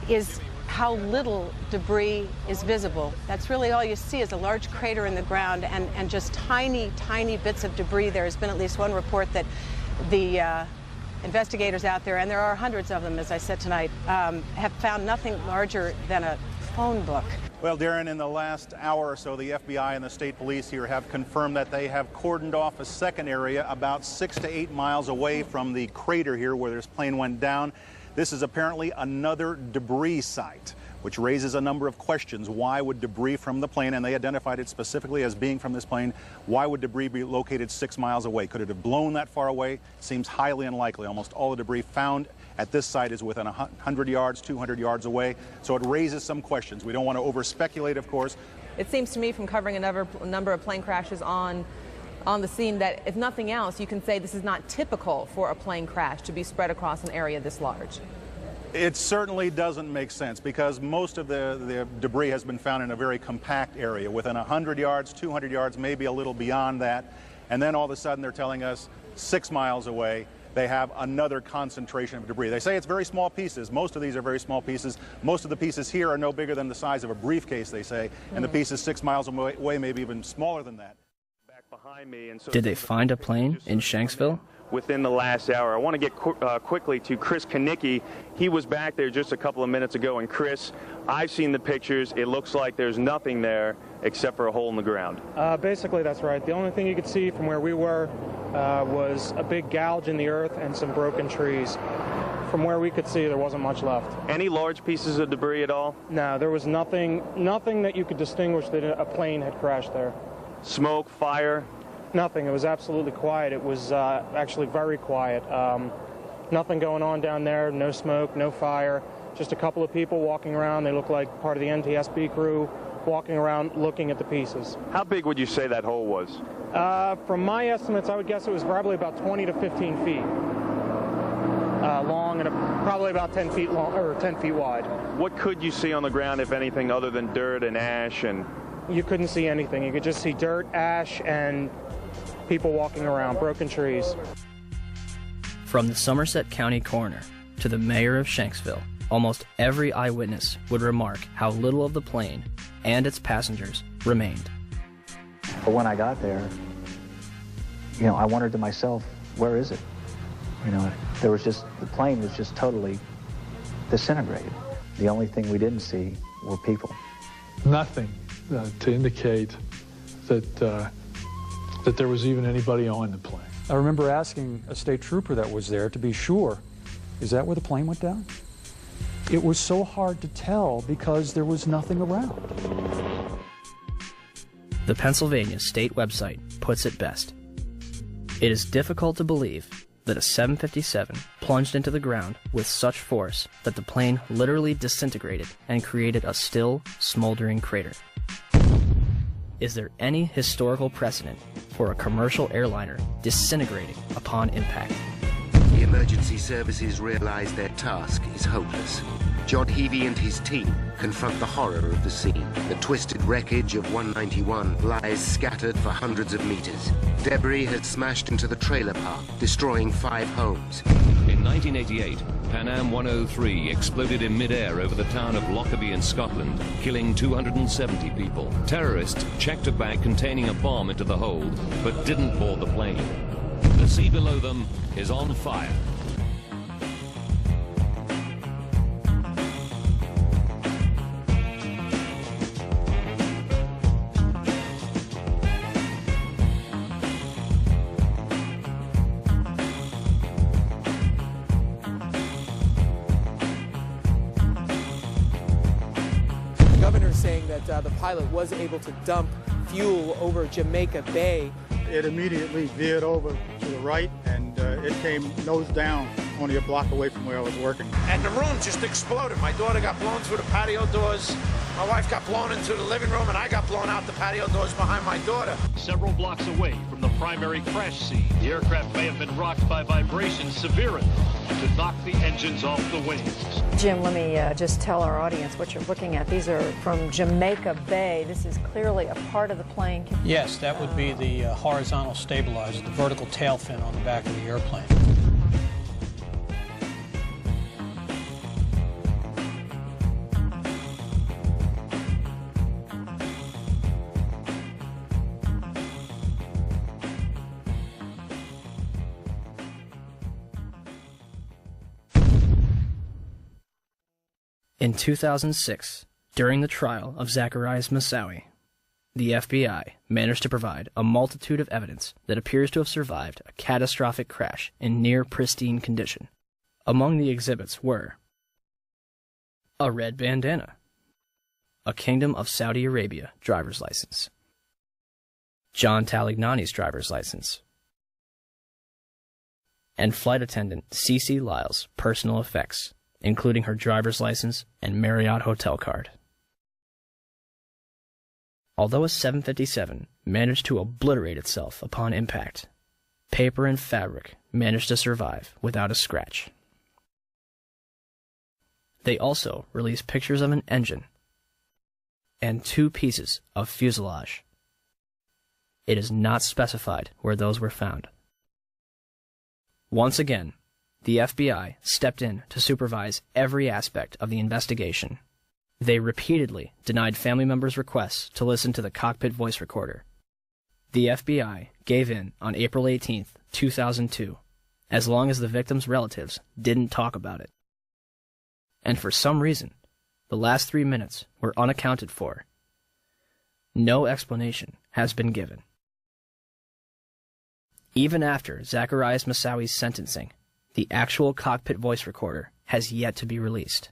is how little debris is visible. That's really all you see, is a large crater in the ground and just tiny, tiny bits of debris. There has been at least one report that the investigators out there, and there are hundreds of them, as I said tonight, have found nothing larger than a phone book. Well, Darren, in the last hour or so, the FBI and the state police here have confirmed that they have cordoned off a second area about 6 to 8 miles away from the crater here where this plane went down. This is apparently another debris site, which raises a number of questions. Why would debris from the plane, and they identified it specifically as being from this plane, why would debris be located 6 miles away? Could it have blown that far away? Seems highly unlikely. Almost all the debris found at this site is within 100 yards, 200 yards away. So it raises some questions. We don't want to over-speculate, of course. It seems to me, from covering a number of plane crashes on the scene, that if nothing else, you can say this is not typical for a plane crash to be spread across an area this large. It certainly doesn't make sense, because most of the debris has been found in a very compact area, within 100 yards, 200 yards, maybe a little beyond that. And then all of a sudden they're telling us 6 miles away they have another concentration of debris. They say it's very small pieces. Most of these are very small pieces. Most of the pieces here are no bigger than the size of a briefcase, they say, and the pieces 6 miles away maybe even smaller than that. Behind me, and so Did they find a plane in Shanksville? Within the last hour. I want to get quickly to Chris Kanicki. He was back there just a couple of minutes ago, and Chris, I've seen the pictures. It looks like there's nothing there except for a hole in the ground. Basically, that's right. The only thing you could see from where we were was a big gouge in the earth and some broken trees. From where we could see, there wasn't much left. Any large pieces of debris at all? No, there was nothing that you could distinguish that a plane had crashed there. Smoke, fire? Nothing. It was absolutely quiet. It was actually very quiet. Nothing going on down there, no smoke, no fire, just a couple of people walking around. They look like part of the NTSB crew walking around looking at the pieces. How big would you say that hole was? From my estimates, I would guess it was probably about 20 to 15 feet long, and probably about 10 feet long, or 10 feet wide. What could you see on the ground, if anything, other than dirt and ash? And you couldn't see anything. You could just see dirt, ash, and people walking around, broken trees. From the Somerset County coroner to the mayor of Shanksville, almost every eyewitness would remark how little of the plane and its passengers remained. But when I got there, I wondered to myself, where is it? The plane was just totally disintegrated. The only thing we didn't see were people. Nothing to indicate that there was even anybody on the plane. I remember asking a state trooper that was there to be sure, is that where the plane went down? It was so hard to tell because there was nothing around. The Pennsylvania state website puts it best. It is difficult to believe that a 757 plunged into the ground with such force that the plane literally disintegrated and created a still, smoldering crater. Is there any historical precedent for a commercial airliner disintegrating upon impact? The emergency services realize their task is hopeless. John Heavey and his team confront the horror of the scene. The twisted wreckage of 191 lies scattered for hundreds of meters. Debris has smashed into the trailer park, destroying 5 homes. In 1988, Pan Am 103 exploded in mid-air over the town of Lockerbie in Scotland, killing 270 people. Terrorists checked a bag containing a bomb into the hold, but didn't board the plane. The sea below them is on fire. Saying that the pilot was able to dump fuel over Jamaica Bay. It immediately veered over to the right, and it came nose down only a block away from where I was working. And the room just exploded. My daughter got blown through the patio doors. My wife got blown into the living room, and I got blown out the patio doors behind my daughter. Several blocks away from the primary crash scene, the aircraft may have been rocked by vibrations severe enough to knock the engines off the wings. Jim, let me just tell our audience what you're looking at. These are from Jamaica Bay. This is clearly a part of the plane. Yes, that would be the horizontal stabilizer, the vertical tail fin on the back of the airplane. In 2006, during the trial of Zacharias Moussaoui, the FBI managed to provide a multitude of evidence that appears to have survived a catastrophic crash in near pristine condition. Among the exhibits were a red bandana, a Kingdom of Saudi Arabia driver's license, John Talignani's driver's license, and flight attendant Cece Lyle's personal effects, including her driver's license and Marriott hotel card. Although a 757 managed to obliterate itself upon impact, paper and fabric managed to survive without a scratch. They also released pictures of an engine and 2 pieces of fuselage. It is not specified where those were found. Once again, the FBI stepped in to supervise every aspect of the investigation. They repeatedly denied family members' requests to listen to the cockpit voice recorder. The FBI gave in on April 18, 2002, as long as the victims' relatives didn't talk about it. And for some reason, the last 3 minutes were unaccounted for. No explanation has been given. Even after Zacharias Moussaoui's sentencing, the actual cockpit voice recorder has yet to be released.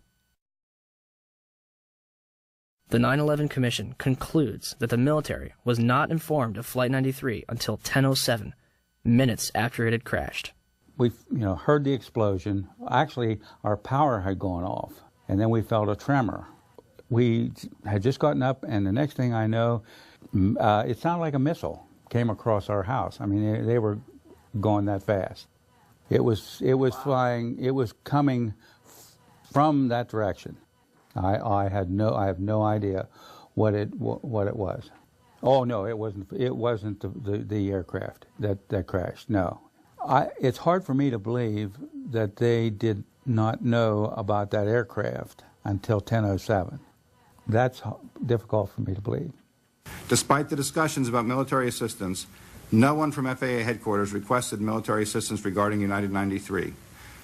The 9/11 Commission concludes that the military was not informed of Flight 93 until 10:07, minutes after it had crashed. We heard the explosion. Actually, our power had gone off, and then we felt a tremor. We had just gotten up, and the next thing I know, it sounded like a missile came across our house. I mean, they were going that fast. It was flying. It was coming from that direction. I have no idea what it was. Oh no, it wasn't. It wasn't the aircraft that crashed. No, It's hard for me to believe that they did not know about that aircraft until 10:07. That's difficult for me to believe. Despite the discussions about military assistance, no one from FAA headquarters requested military assistance regarding United 93,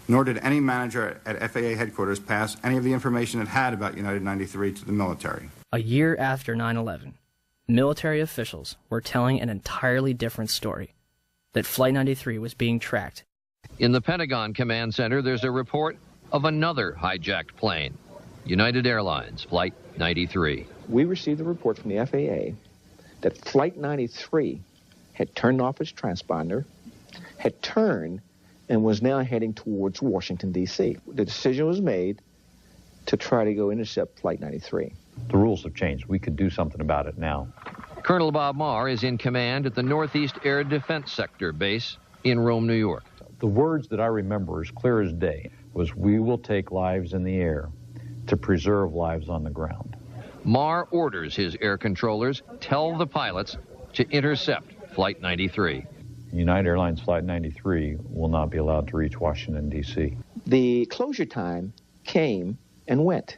nor did any manager at FAA headquarters pass any of the information it had about United 93 to the military. A year after 9/11, military officials were telling an entirely different story, that Flight 93 was being tracked. In the Pentagon Command Center, there's a report of another hijacked plane, United Airlines Flight 93. We received a report from the FAA that Flight 93 had turned off its transponder, had turned, and was now heading towards Washington, D.C. The decision was made to try to go intercept Flight 93. The rules have changed. We could do something about it now. Colonel Bob Marr is in command at the Northeast Air Defense Sector base in Rome, New York. The words that I remember as clear as day was, "We will take lives in the air to preserve lives on the ground." Marr orders his air controllers tell the pilots to intercept Flight 93. United Airlines Flight 93 will not be allowed to reach Washington, D.C. The closure time came and went,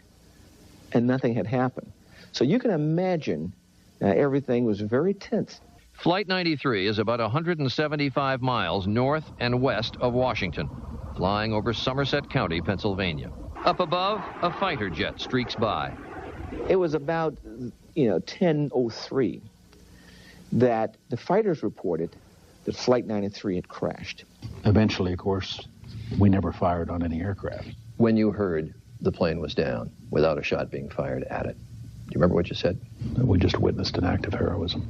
and nothing had happened. So you can imagine everything was very tense. Flight 93 is about 175 miles north and west of Washington, flying over Somerset County, Pennsylvania. Up above, a fighter jet streaks by. It was about, 10:03 that the fighters reported that Flight 93 had crashed. Eventually, of course, we never fired on any aircraft. When you heard the plane was down without a shot being fired at it, do you remember what you said? We just witnessed an act of heroism.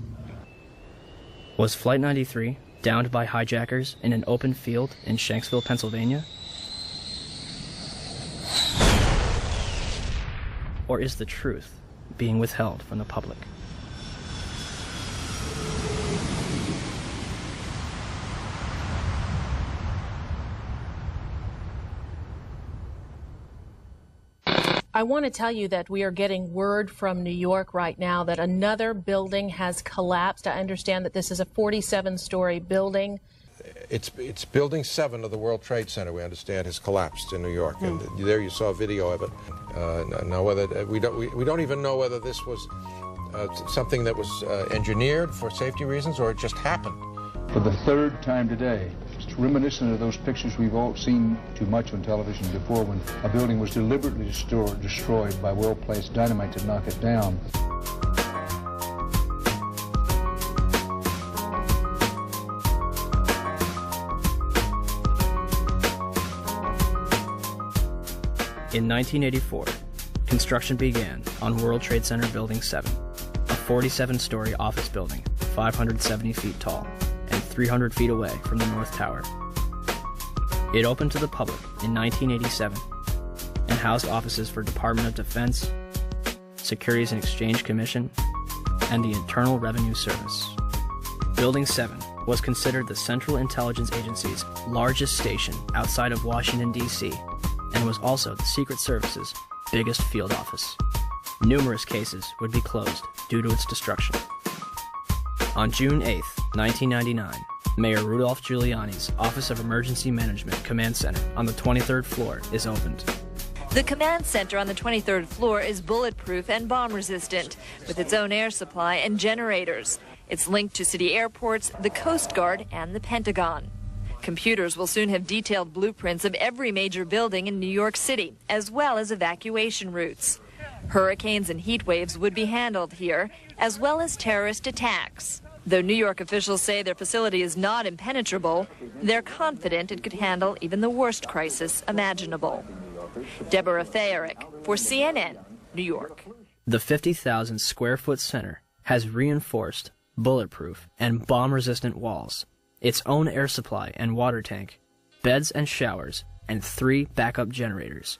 Was Flight 93 downed by hijackers in an open field in Shanksville, Pennsylvania? Or is the truth being withheld from the public? I want to tell you that we are getting word from New York right now that another building has collapsed. I understand that this is a 47-story building. It's Building 7 of the World Trade Center, we understand, has collapsed in New York, and there you saw a video of it. Now, whether we don't even know whether this was something that was engineered for safety reasons or it just happened. For the third time today, it's reminiscent of those pictures we've all seen too much on television before, when a building was deliberately destroyed by well-placed dynamite to knock it down. In 1984, construction began on World Trade Center Building 7, a 47-story office building, 570 feet tall, and 300 feet away from the North Tower. It opened to the public in 1987 and housed offices for Department of Defense, Securities and Exchange Commission, and the Internal Revenue Service. Building 7 was considered the Central Intelligence Agency's largest station outside of Washington, D.C., and was also the Secret Service's biggest field office. Numerous cases would be closed due to its destruction. On June 8, 1999, Mayor Rudolph Giuliani's Office of Emergency Management Command Center on the 23rd floor is opened. The command center on the 23rd floor is bulletproof and bomb-resistant, with its own air supply and generators. It's linked to city airports, the Coast Guard, and the Pentagon. Computers will soon have detailed blueprints of every major building in New York City, as well as evacuation routes. Hurricanes and heat waves would be handled here, as well as terrorist attacks. Though New York officials say their facility is not impenetrable, they're confident it could handle even the worst crisis imaginable. Deborah Fayerick for CNN, New York. The 50,000 square foot center has reinforced, bulletproof, and bomb-resistant walls, its own air supply and water tank, beds and showers, and 3 backup generators.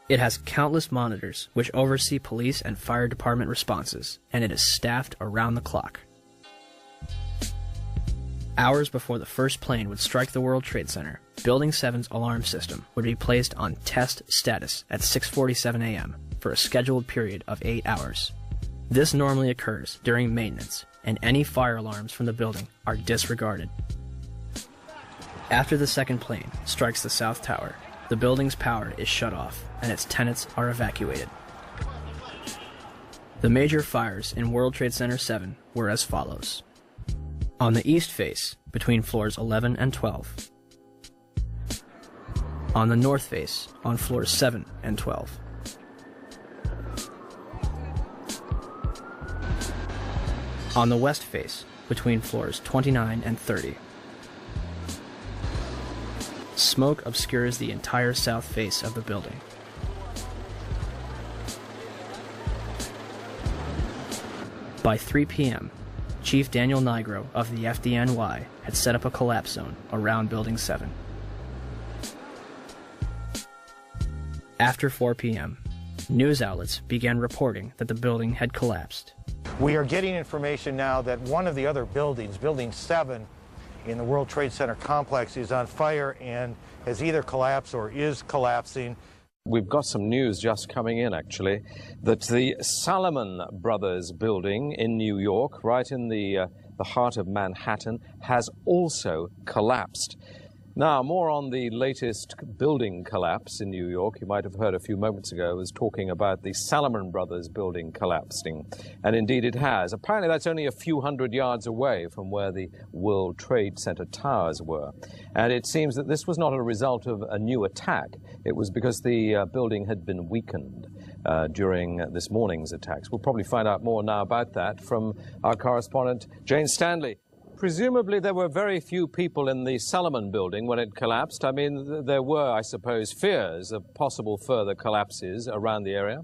It has countless monitors which oversee police and fire department responses, and it is staffed around the clock. Hours before the first plane would strike the World Trade Center, Building 7's alarm system would be placed on test status at 6:47 a.m. for a scheduled period of 8 hours. This normally occurs during maintenance, and any fire alarms from the building are disregarded. After the second plane strikes the South Tower, the building's power is shut off and its tenants are evacuated. The major fires in World Trade Center 7 were as follows. On the east face, between floors 11 and 12. On the north face, on floors 7 and 12. On the west face, between floors 29 and 30. Smoke obscures the entire south face of the building. By 3 p.m., Chief Daniel Nigro of the FDNY had set up a collapse zone around Building 7. After 4 p.m., news outlets began reporting that the building had collapsed. We are getting information now that one of the other buildings, Building 7, in the World Trade Center complex is on fire and has either collapsed or is collapsing. We've got some news just coming in, actually, that the Salomon Brothers building in New York, right in the heart of Manhattan, has also collapsed. Now, more on the latest building collapse in New York. You might have heard a few moments ago I was talking about the Salomon Brothers building collapsing, and indeed it has. Apparently that's only a few hundred yards away from where the World Trade Center towers were. And it seems that this was not a result of a new attack. It was because the building had been weakened during this morning's attacks. We'll probably find out more now about that from our correspondent, Jane Stanley. Presumably there were very few people in the Salomon building when it collapsed. I mean, there were, I suppose, fears of possible further collapses around the area.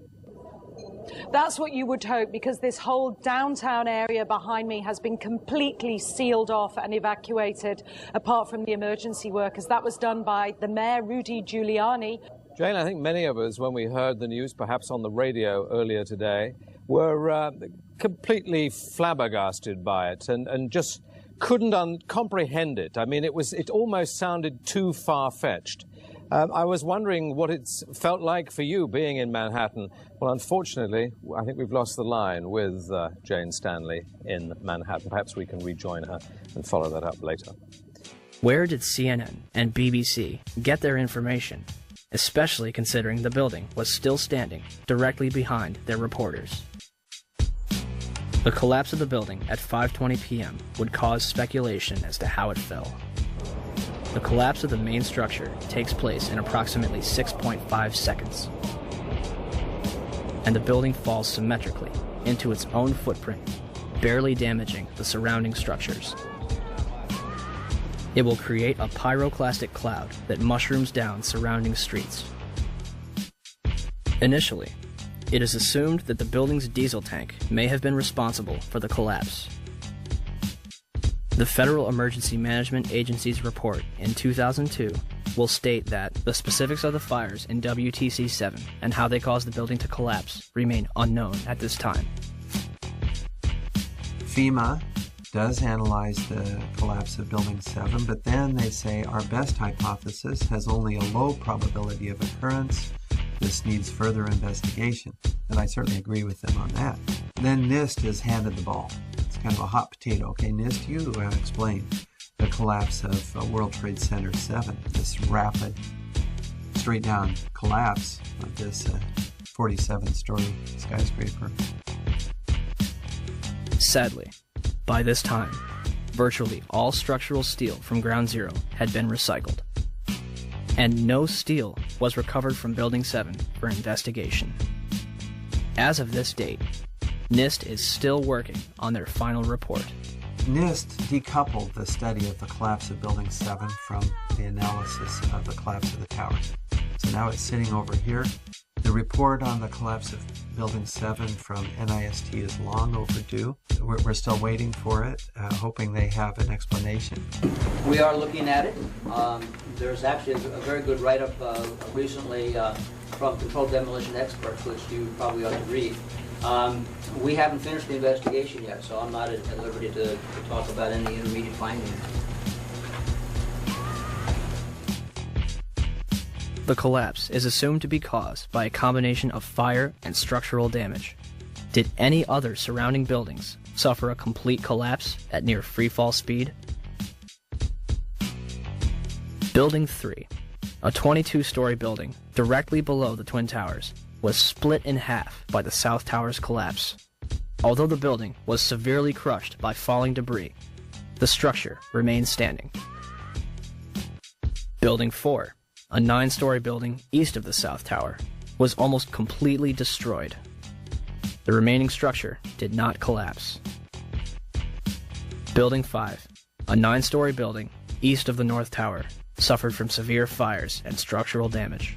That's what you would hope, because this whole downtown area behind me has been completely sealed off and evacuated, apart from the emergency workers. That was done by the mayor, Rudy Giuliani. Jane, I think many of us, when we heard the news, perhaps on the radio earlier today, were completely flabbergasted by it and just couldn't comprehend it. I mean, it almost sounded too far-fetched. I was wondering what it's felt like for you being in Manhattan. Well, unfortunately, I think we've lost the line with Jane Stanley in Manhattan. Perhaps we can rejoin her and follow that up later. Where did CNN and BBC get their information, especially considering the building was still standing directly behind their reporters? The collapse of the building at 5:20 p.m. would cause speculation as to how it fell. The collapse of the main structure takes place in approximately 6.5 seconds, and the building falls symmetrically into its own footprint, barely damaging the surrounding structures. It will create a pyroclastic cloud that mushrooms down surrounding streets. Initially, it is assumed that the building's diesel tank may have been responsible for the collapse. The Federal Emergency Management Agency's report in 2002 will state that the specifics of the fires in WTC-7 and how they caused the building to collapse remain unknown at this time. FEMA does analyze the collapse of Building 7, but then they say our best hypothesis has only a low probability of occurrence. This needs further investigation, and I certainly agree with them on that. Then NIST has handed the ball. It's kind of a hot potato. Okay, NIST, you explain the collapse of World Trade Center 7, this rapid, straight-down collapse of this 47-story skyscraper. Sadly, by this time, virtually all structural steel from Ground Zero had been recycled, and no steel was recovered from Building 7 for investigation. As of this date, NIST is still working on their final report. NIST decoupled the study of the collapse of Building 7 from the analysis of the collapse of the towers. So now it's sitting over here. The report on the collapse of Building 7 from NIST is long overdue. We're still waiting for it, hoping they have an explanation. We are looking at it. There's actually a very good write-up recently from Controlled Demolition Experts, which you probably ought to read. We haven't finished the investigation yet, so I'm not at liberty to talk about any intermediate findings. The collapse is assumed to be caused by a combination of fire and structural damage. Did any other surrounding buildings suffer a complete collapse at near freefall speed? Building 3, a 22-story building directly below the Twin Towers, was split in half by the South Tower's collapse. Although the building was severely crushed by falling debris, the structure remains standing. Building 4, a 9-story building east of the South Tower, was almost completely destroyed. The remaining structure did not collapse. Building 5, a 9-story building east of the North Tower, suffered from severe fires and structural damage.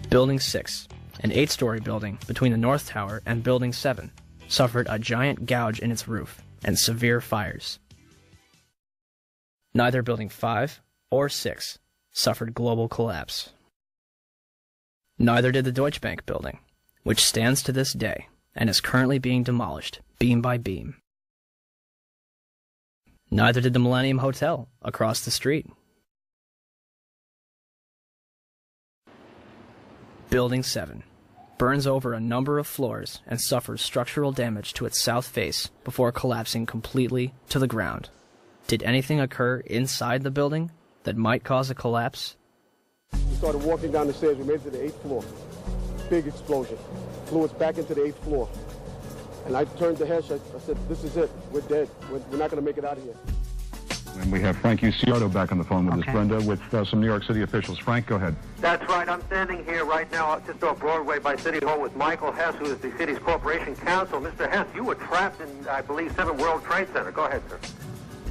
Building 6, an 8-story building between the North Tower and Building 7, suffered a giant gouge in its roof and severe fires. Neither Building 5 or 6 suffered global collapse. Neither did the Deutsche Bank building, which stands to this day and is currently being demolished beam by beam. Neither did the Millennium Hotel across the street. Building 7 burns over a number of floors and suffers structural damage to its south face before collapsing completely to the ground. Did anything occur inside the building that might cause a collapse? We started walking down the stairs. We made it to the 8th floor. Big explosion. Flew us back into the 8th floor. And I turned to Hesh. I said, this is it. We're dead. We're not going to make it out of here. And we have Frank Uciardo back on the phone with us, Brenda, with some New York City officials. Frank, go ahead. That's right. I'm standing here right now just off Broadway by City Hall with Michael Hess, who is the city's corporation counsel. Mr. Hess, you were trapped in, I believe, 7 World Trade Center. Go ahead, sir.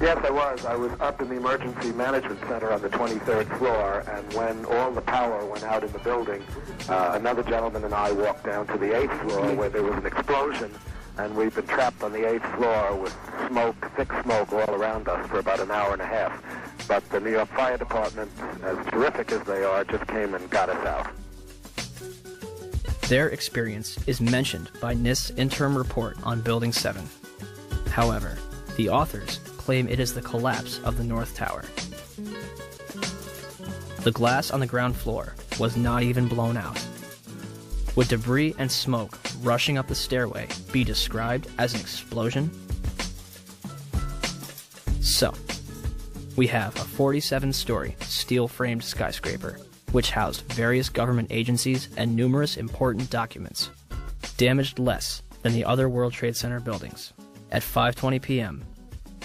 Yes, I was. I was up in the Emergency Management Center on the 23rd floor, and when all the power went out in the building, another gentleman and I walked down to the 8th floor where there was an explosion, and we've been trapped on the 8th floor with smoke, thick smoke all around us for about an hour and a half. But the New York Fire Department, as terrific as they are, just came and got us out. Their experience is mentioned by NIST's interim report on Building 7. However, the authors claim it is the collapse of the North Tower. The glass on the ground floor was not even blown out. Would debris and smoke rushing up the stairway be described as an explosion? So, we have a 47-story steel-framed skyscraper, which housed various government agencies and numerous important documents, damaged less than the other World Trade Center buildings. At 5:20 p.m.,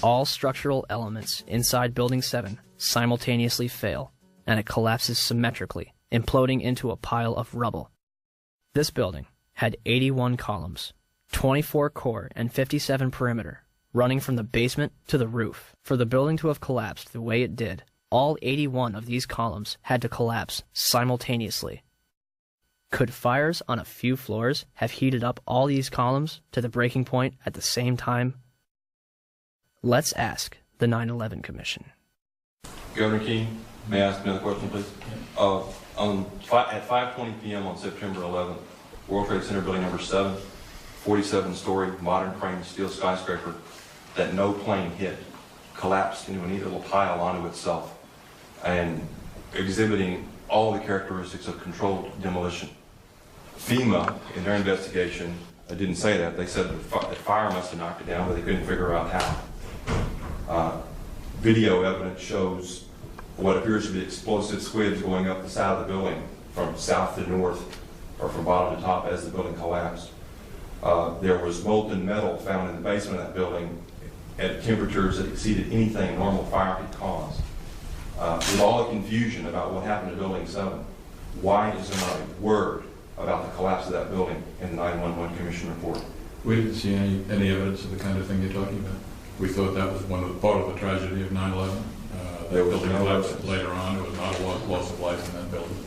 all structural elements inside Building 7 simultaneously fail, and it collapses symmetrically, imploding into a pile of rubble. This building had 81 columns, 24 core and 57 perimeter, running from the basement to the roof. For the building to have collapsed the way it did, all 81 of these columns had to collapse simultaneously. Could fires on a few floors have heated up all these columns to the breaking point at the same time? Let's ask the 9/11 Commission. Governor King, may I ask another question, please? At 5:20 p.m. on September 11th, World Trade Center building number 7, 47-story modern frame steel skyscraper that no plane hit, collapsed into a neat little pile onto itself and exhibiting all the characteristics of controlled demolition. FEMA, in their investigation, didn't say that. They said that fire must have knocked it down, but they couldn't figure out how. Video evidence shows what appears to be explosive squids going up the side of the building from south to north or from bottom to top as the building collapsed. There was molten metal found in the basement of that building at temperatures that exceeded anything a normal fire could cause. With all the confusion about what happened to Building 7, why is there not a word about the collapse of that building in the 911 Commission report? We didn't see any evidence of the kind of thing you're talking about. We thought that was part of the tragedy of 9/11. The building collapsed later on. There was not a loss of life in that building.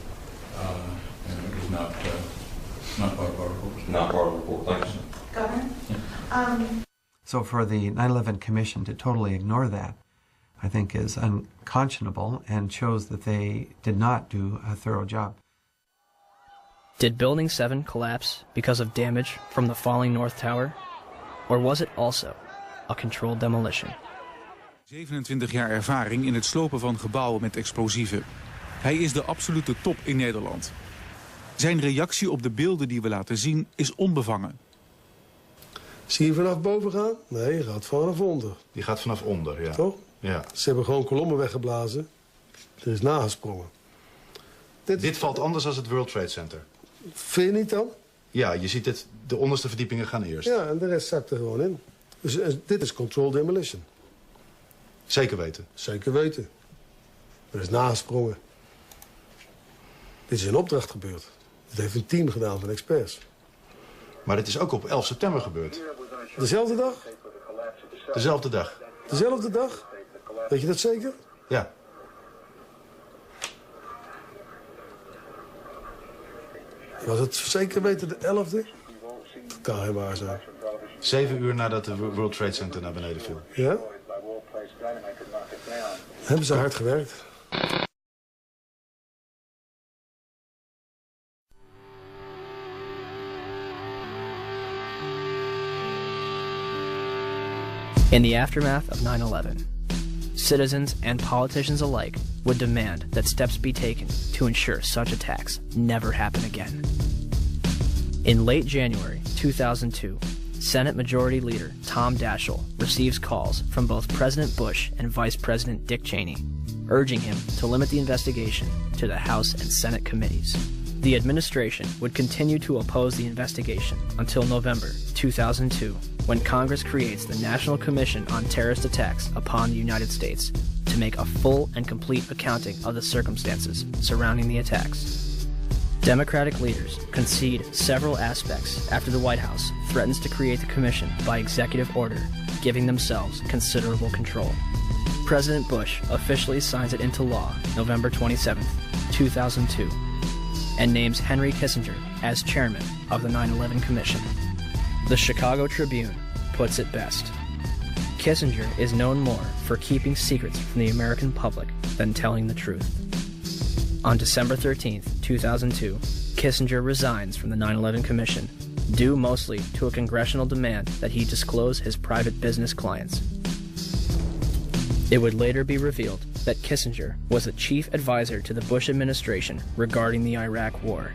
And it was not part of our report. Not part of the report. Thanks. Governor? So for the 9/11 Commission to totally ignore that, I think is unconscionable and shows that they did not do a thorough job. Did Building 7 collapse because of damage from the falling North Tower? Or was it also a controlled demolition? 27 jaar ervaring in het slopen van gebouwen met explosieven. Hij is de absolute top in Nederland. Zijn reactie op de beelden die we laten zien is onbevangen. Zie je vanaf boven gaan? Nee, je gaat vanaf onder. Die gaat vanaf onder, ja. Toch? Ja. Ze hebben gewoon kolommen weggeblazen. Er is nagesprongen. Dit valt anders dan het World Trade Center. Vind je niet dan? Ja, je ziet het, de onderste verdiepingen gaan eerst. Ja, en de rest zakt er gewoon in. Dus dit is controlled demolition. Zeker weten? Zeker weten. Er is nagesprongen. Dit is in opdracht gebeurd. Dit heeft een team gedaan van experts. Maar dit is ook op 11 september gebeurd. Dezelfde dag? Dezelfde dag. Dezelfde dag? Weet je dat zeker? Ja. Was het zeker weten de 11e? Dat kan geen waar zijn. 7 uur nadat de World Trade Center naar beneden viel. Ja? Hebben ze hard gewerkt. In the aftermath of 9/11, citizens and politicians alike would demand that steps be taken to ensure such attacks never happen again. In late January 2002, Senate Majority Leader Tom Daschle receives calls from both President Bush and Vice President Dick Cheney, urging him to limit the investigation to the House and Senate committees. The administration would continue to oppose the investigation until November 2002, when Congress creates the National Commission on Terrorist Attacks upon the United States to make a full and complete accounting of the circumstances surrounding the attacks. Democratic leaders concede several aspects after the White House threatens to create the commission by executive order, giving themselves considerable control. President Bush officially signs it into law November 27, 2002, and names Henry Kissinger as chairman of the 9/11 Commission. The Chicago Tribune puts it best. Kissinger is known more for keeping secrets from the American public than telling the truth. On December 13, 2002, Kissinger resigns from the 9/11 Commission, due mostly to a congressional demand that he disclose his private business clients. It would later be revealed that Kissinger was the chief advisor to the Bush administration regarding the Iraq War,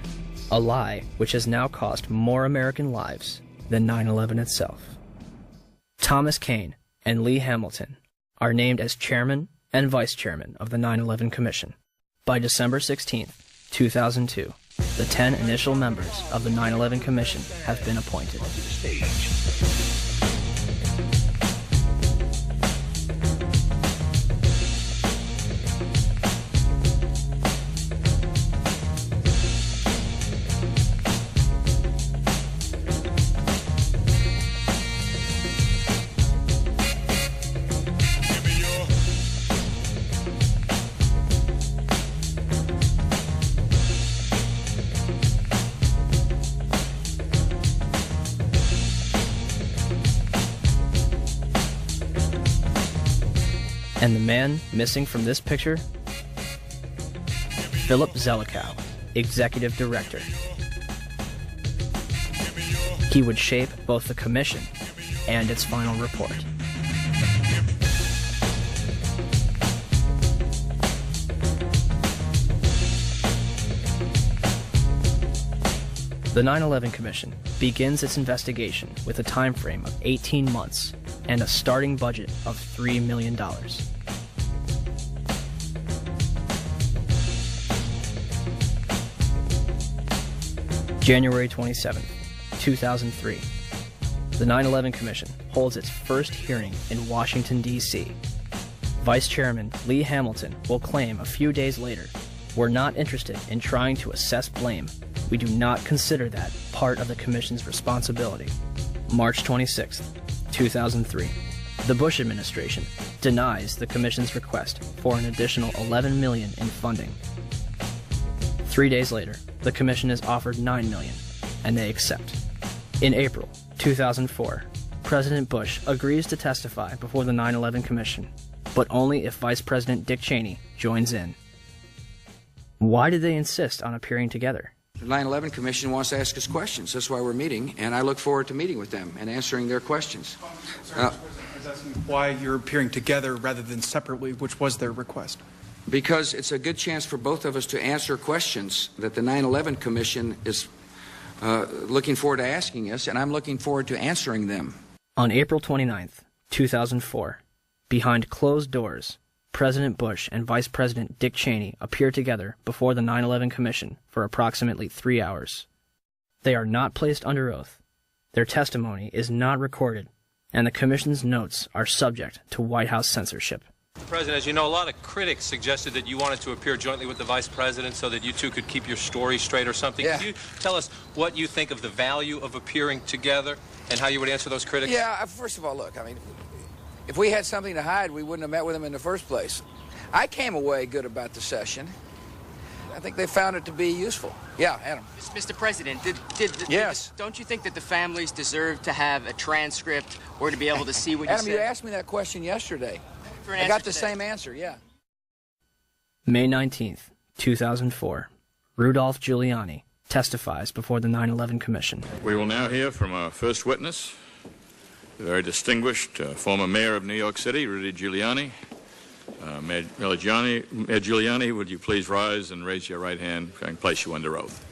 a lie which has now cost more American lives than 9/11 itself. Thomas Kean and Lee Hamilton are named as chairman and vice chairman of the 9/11 Commission. By December 16, 2002, the 10 initial members of the 9/11 Commission have been appointed. And the man missing from this picture? Philip Zelikow, Executive Director. He would shape both the commission and its final report. The 9/11 Commission begins its investigation with a time frame of 18 months and a starting budget of $3 million. January 27, 2003. The 9/11 Commission holds its first hearing in Washington, D.C. Vice Chairman Lee Hamilton will claim a few days later, "We're not interested in trying to assess blame. We do not consider that part of the Commission's responsibility." March 26, 2003. The Bush administration denies the Commission's request for an additional $11 million in funding. 3 days later, the Commission is offered $9 million, and they accept. In April 2004, President Bush agrees to testify before the 9/11 Commission, but only if Vice President Dick Cheney joins in. Why did they insist on appearing together? The 9/11 Commission wants to ask us questions. That's why we're meeting, and I look forward to meeting with them and answering their questions. I was asking why you're appearing together rather than separately, which was their request. Because it's a good chance for both of us to answer questions that the 9/11 Commission is looking forward to asking us, and I'm looking forward to answering them. On April 29, 2004, behind closed doors, President Bush and Vice President Dick Cheney appear together before the 9/11 Commission for approximately 3 hours. They are not placed under oath, their testimony is not recorded, and the Commission's notes are subject to White House censorship. Mr. President, as you know, a lot of critics suggested that you wanted to appear jointly with the Vice President so that you two could keep your story straight or something. Yeah. Could you tell us what you think of the value of appearing together and how you would answer those critics? Yeah, first of all, look, I mean, if we had something to hide, we wouldn't have met with him in the first place. I came away good about the session. I think they found it to be useful. Yeah, Adam. Mr. President, Yes. don't you think that the families deserve to have a transcript or to be able to see what you Adam, said? you asked me that question yesterday. For an I answer got the today. same answer, yeah. May 19th, 2004, Rudolph Giuliani testifies before the 9/11 Commission. We will now hear from our first witness, the very distinguished former mayor of New York City, Rudy Giuliani. Mayor Giuliani, would you please rise and raise your right hand so I can place you under oath?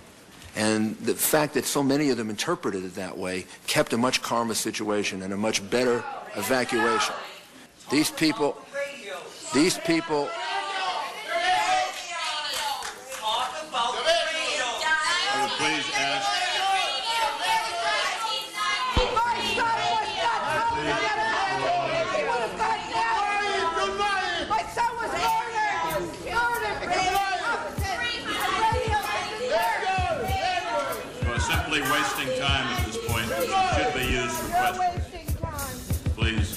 And the fact that so many of them interpreted it that way kept a much calmer situation and a much better evacuation. These people, I would please ask. My son was murdered! You are simply wasting time at this point, which should be used for questions. Please.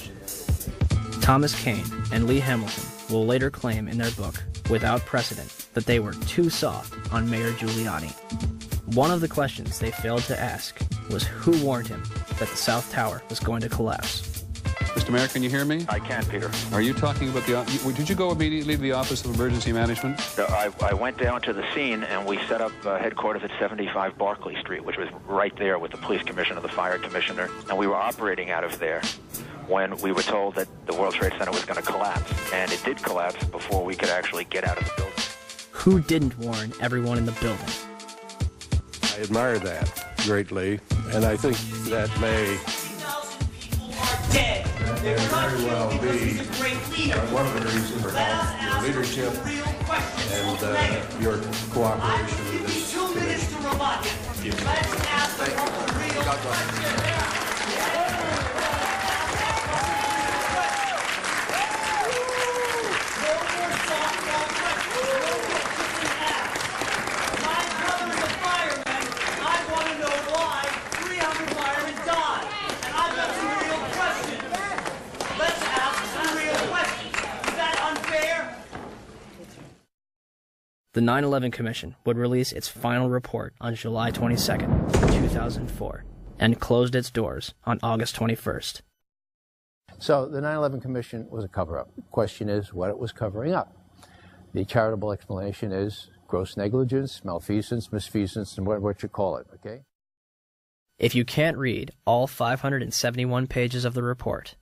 Thomas Kane and Lee Hamilton will later claim in their book, Without Precedent, that they were too soft on Mayor Giuliani. One of the questions they failed to ask was who warned him that the South Tower was going to collapse. Mr. Mayor, can you hear me? I can, Peter. Are you talking about did you go immediately to the Office of Emergency Management? I went down to the scene and we set up headquarters at 75 Barclay Street, which was right there with the police commissioner, the fire commissioner, and we were operating out of there when we were told that the World Trade Center was going to collapse. And it did collapse before we could actually get out of the building. Who didn't warn everyone in the building? I admire that greatly, and I think that may very well be one of the reasons for your leadership and your cooperation with this commission. God bless. The 9/11 Commission would release its final report on July 22nd, 2004, and closed its doors on August 21st. So the 9/11 Commission was a cover-up. The question is what it was covering up. The charitable explanation is gross negligence, malfeasance, misfeasance, and what you call it, okay? If you can't read all 571 pages of the report,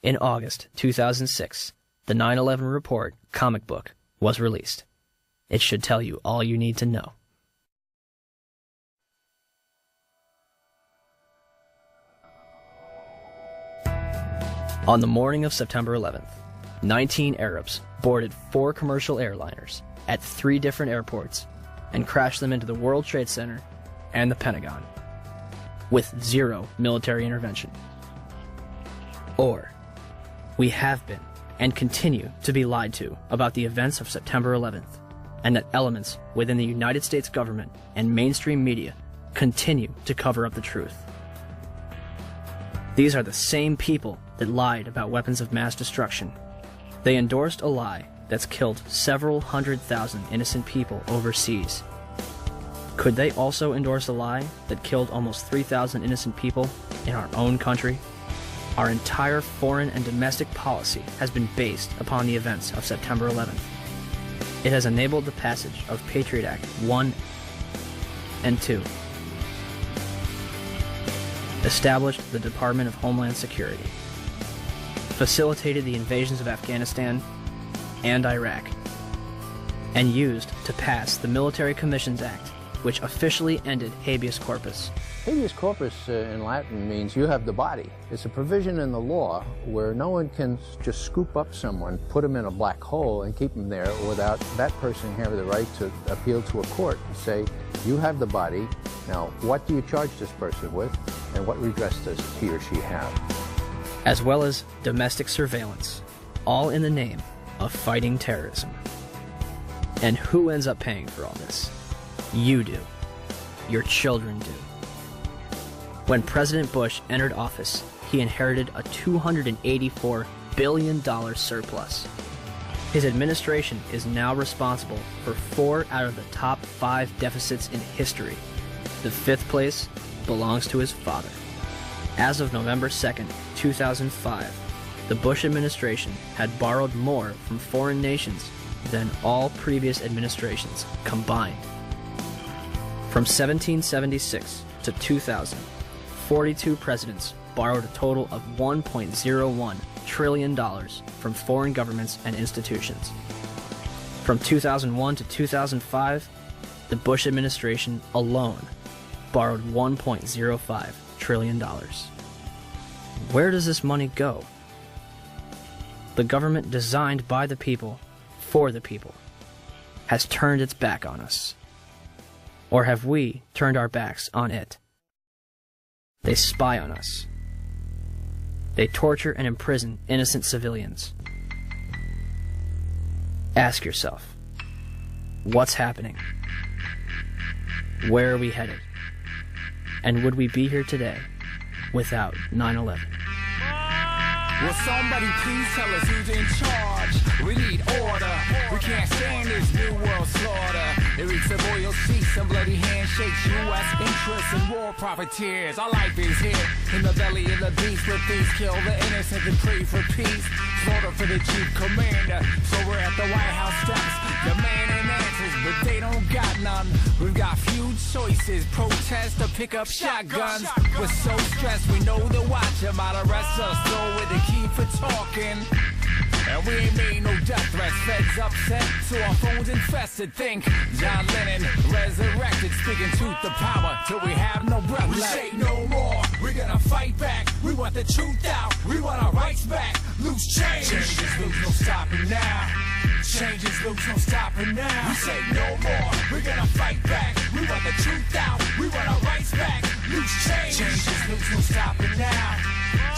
in August 2006, the 9/11 Report comic book was released. It should tell you all you need to know. On the morning of September 11th, 19 Arabs boarded 4 commercial airliners at 3 different airports and crashed them into the World Trade Center and the Pentagon, with 0 military intervention. Or, we have been and continue to be lied to about the events of September 11th, and that elements within the United States government and mainstream media continue to cover up the truth. These are the same people that lied about weapons of mass destruction. They endorsed a lie that's killed several 100,000 innocent people overseas. Could they also endorse a lie that killed almost 3,000 innocent people in our own country? Our entire foreign and domestic policy has been based upon the events of September 11th. It has enabled the passage of Patriot Act 1 and 2, established the Department of Homeland Security, facilitated the invasions of Afghanistan and Iraq, and used to pass the Military Commissions Act, which officially ended habeas corpus Habeas corpus in Latin means you have the body. It's a provision in the law where no one can just scoop up someone, put them in a black hole and keep them there without that person having the right to appeal to a court and say, you have the body, now what do you charge this person with and what redress does he or she have? As well as domestic surveillance, all in the name of fighting terrorism. And who ends up paying for all this? You do. Your children do. When President Bush entered office, he inherited a $284 billion surplus. His administration is now responsible for 4 out of the top 5 deficits in history. The 5th place belongs to his father. As of November 2nd, 2005, the Bush administration had borrowed more from foreign nations than all previous administrations combined. From 1776 to 2000, 42 presidents borrowed a total of $1.01 trillion from foreign governments and institutions. From 2001 to 2005, the Bush administration alone borrowed $1.05 trillion. Where does this money go? The government designed by the people, for the people, has turned its back on us. Or have we turned our backs on it? They spy on us. They torture and imprison innocent civilians. Ask yourself, what's happening? Where are we headed? And would we be here today without 9/11? Will somebody please tell us who's in charge? We need order. We can't stand this new world slaughter. It reeks of oil seats and bloody handshakes, U.S. interests and war profiteers. Our life is here in the belly of the beast, where thieves kill the innocent and pray for peace. Slaughter for the chief commander. So we're at the White House steps, demanding answers, but they don't got none. We've got few choices: protest or pick up shotguns. We're so stressed, we know the watch might arrest us, so with the key for talking. And we ain't made no death threats. Feds upset, so our phones infested. Think John Lennon resurrected, speaking truth to power till we have no breath left. We say no more, we're gonna fight back. We want the truth out, we want our rights back. Loose change, change is loose, no stopping now. Change is loose, no stopping now. We say no more, we're gonna fight back. We want the truth out, we want our rights back. Loose change, change is loose, no stopping now.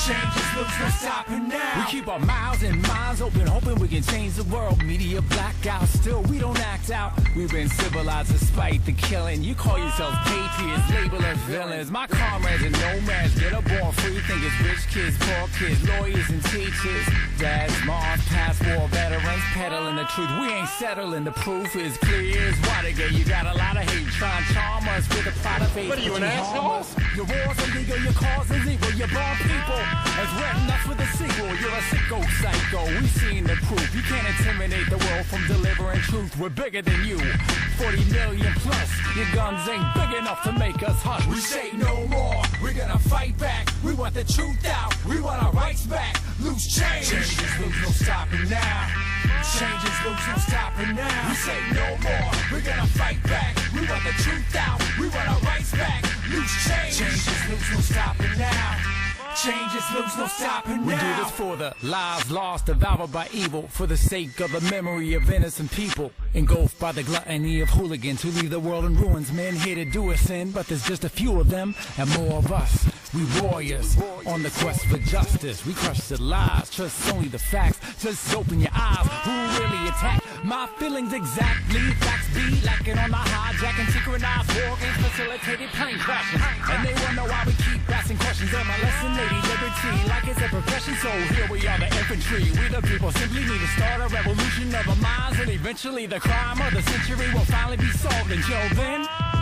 Change is loose, no stopping now. We keep our mouths and minds open, hoping we can change the world. Media blackout, still we don't act out. We've been civilized despite the killing. You call yourselves patriots, label us villains. My comrades and nomads get a born free. Think it's rich kids, poor kids, lawyers and teachers. Dads, moms, past war veterans, peddling the truth. We ain't settling, the proof is clear as Watergate. You got a lot of hate trying to charm us with a plot of hate. What are you, an asshole? Your war's illegal, your cause is evil. You're born people has written us with a sequel. You're a sicko psycho, we've seen the proof. You can't intimidate the world from delivering truth. We're bigger than you, 40 million plus. Your guns ain't big enough to make us hush. We say no more, we're gonna fight back. We want the truth out, we want our rights back. Loose change, change is loose, no stopping now. Change is loose, no stopping now. We say no more, we're gonna fight back. We want the truth out, we want our rights back. Loose change, change is loose, no stopping now. Change is loose, no stopping now. We do this for the lives lost, devoured by evil, for the sake of the memory of innocent people, engulfed by the gluttony of hooligans who leave the world in ruins. Men here to do us in, but there's just a few of them and more of us. We warriors on the quest for justice. We crush the lies, trust only the facts. Just open your eyes. Who really attacked my feelings exactly? Facts be lacking on the hijacking, synchronized war games, facilitated plane crashes. And they wonder why we keep asking questions. Am I lesson, lady liberty, like it's a profession? So here we are, the infantry. We the people simply need to start a revolution of our minds, and eventually the crime of the century will finally be solved. Until then,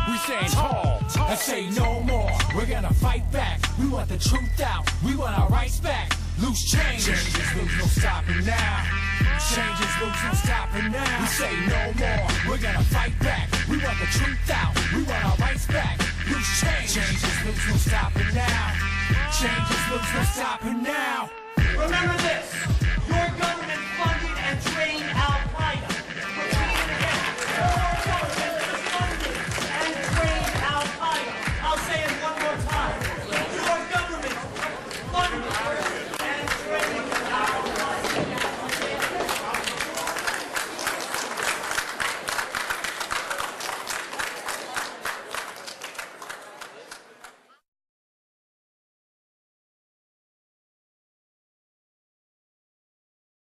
we stand tall and say no more. We're gonna fight back. We want the truth out. We want our rights back. Loose change. Change is loose, no stopping now. Change is loose, no stopping now. We say no more. We're gonna fight back. We want the truth out. We want our rights back. Loose change. Change is loose, no stopping now. Change is loose, no stopping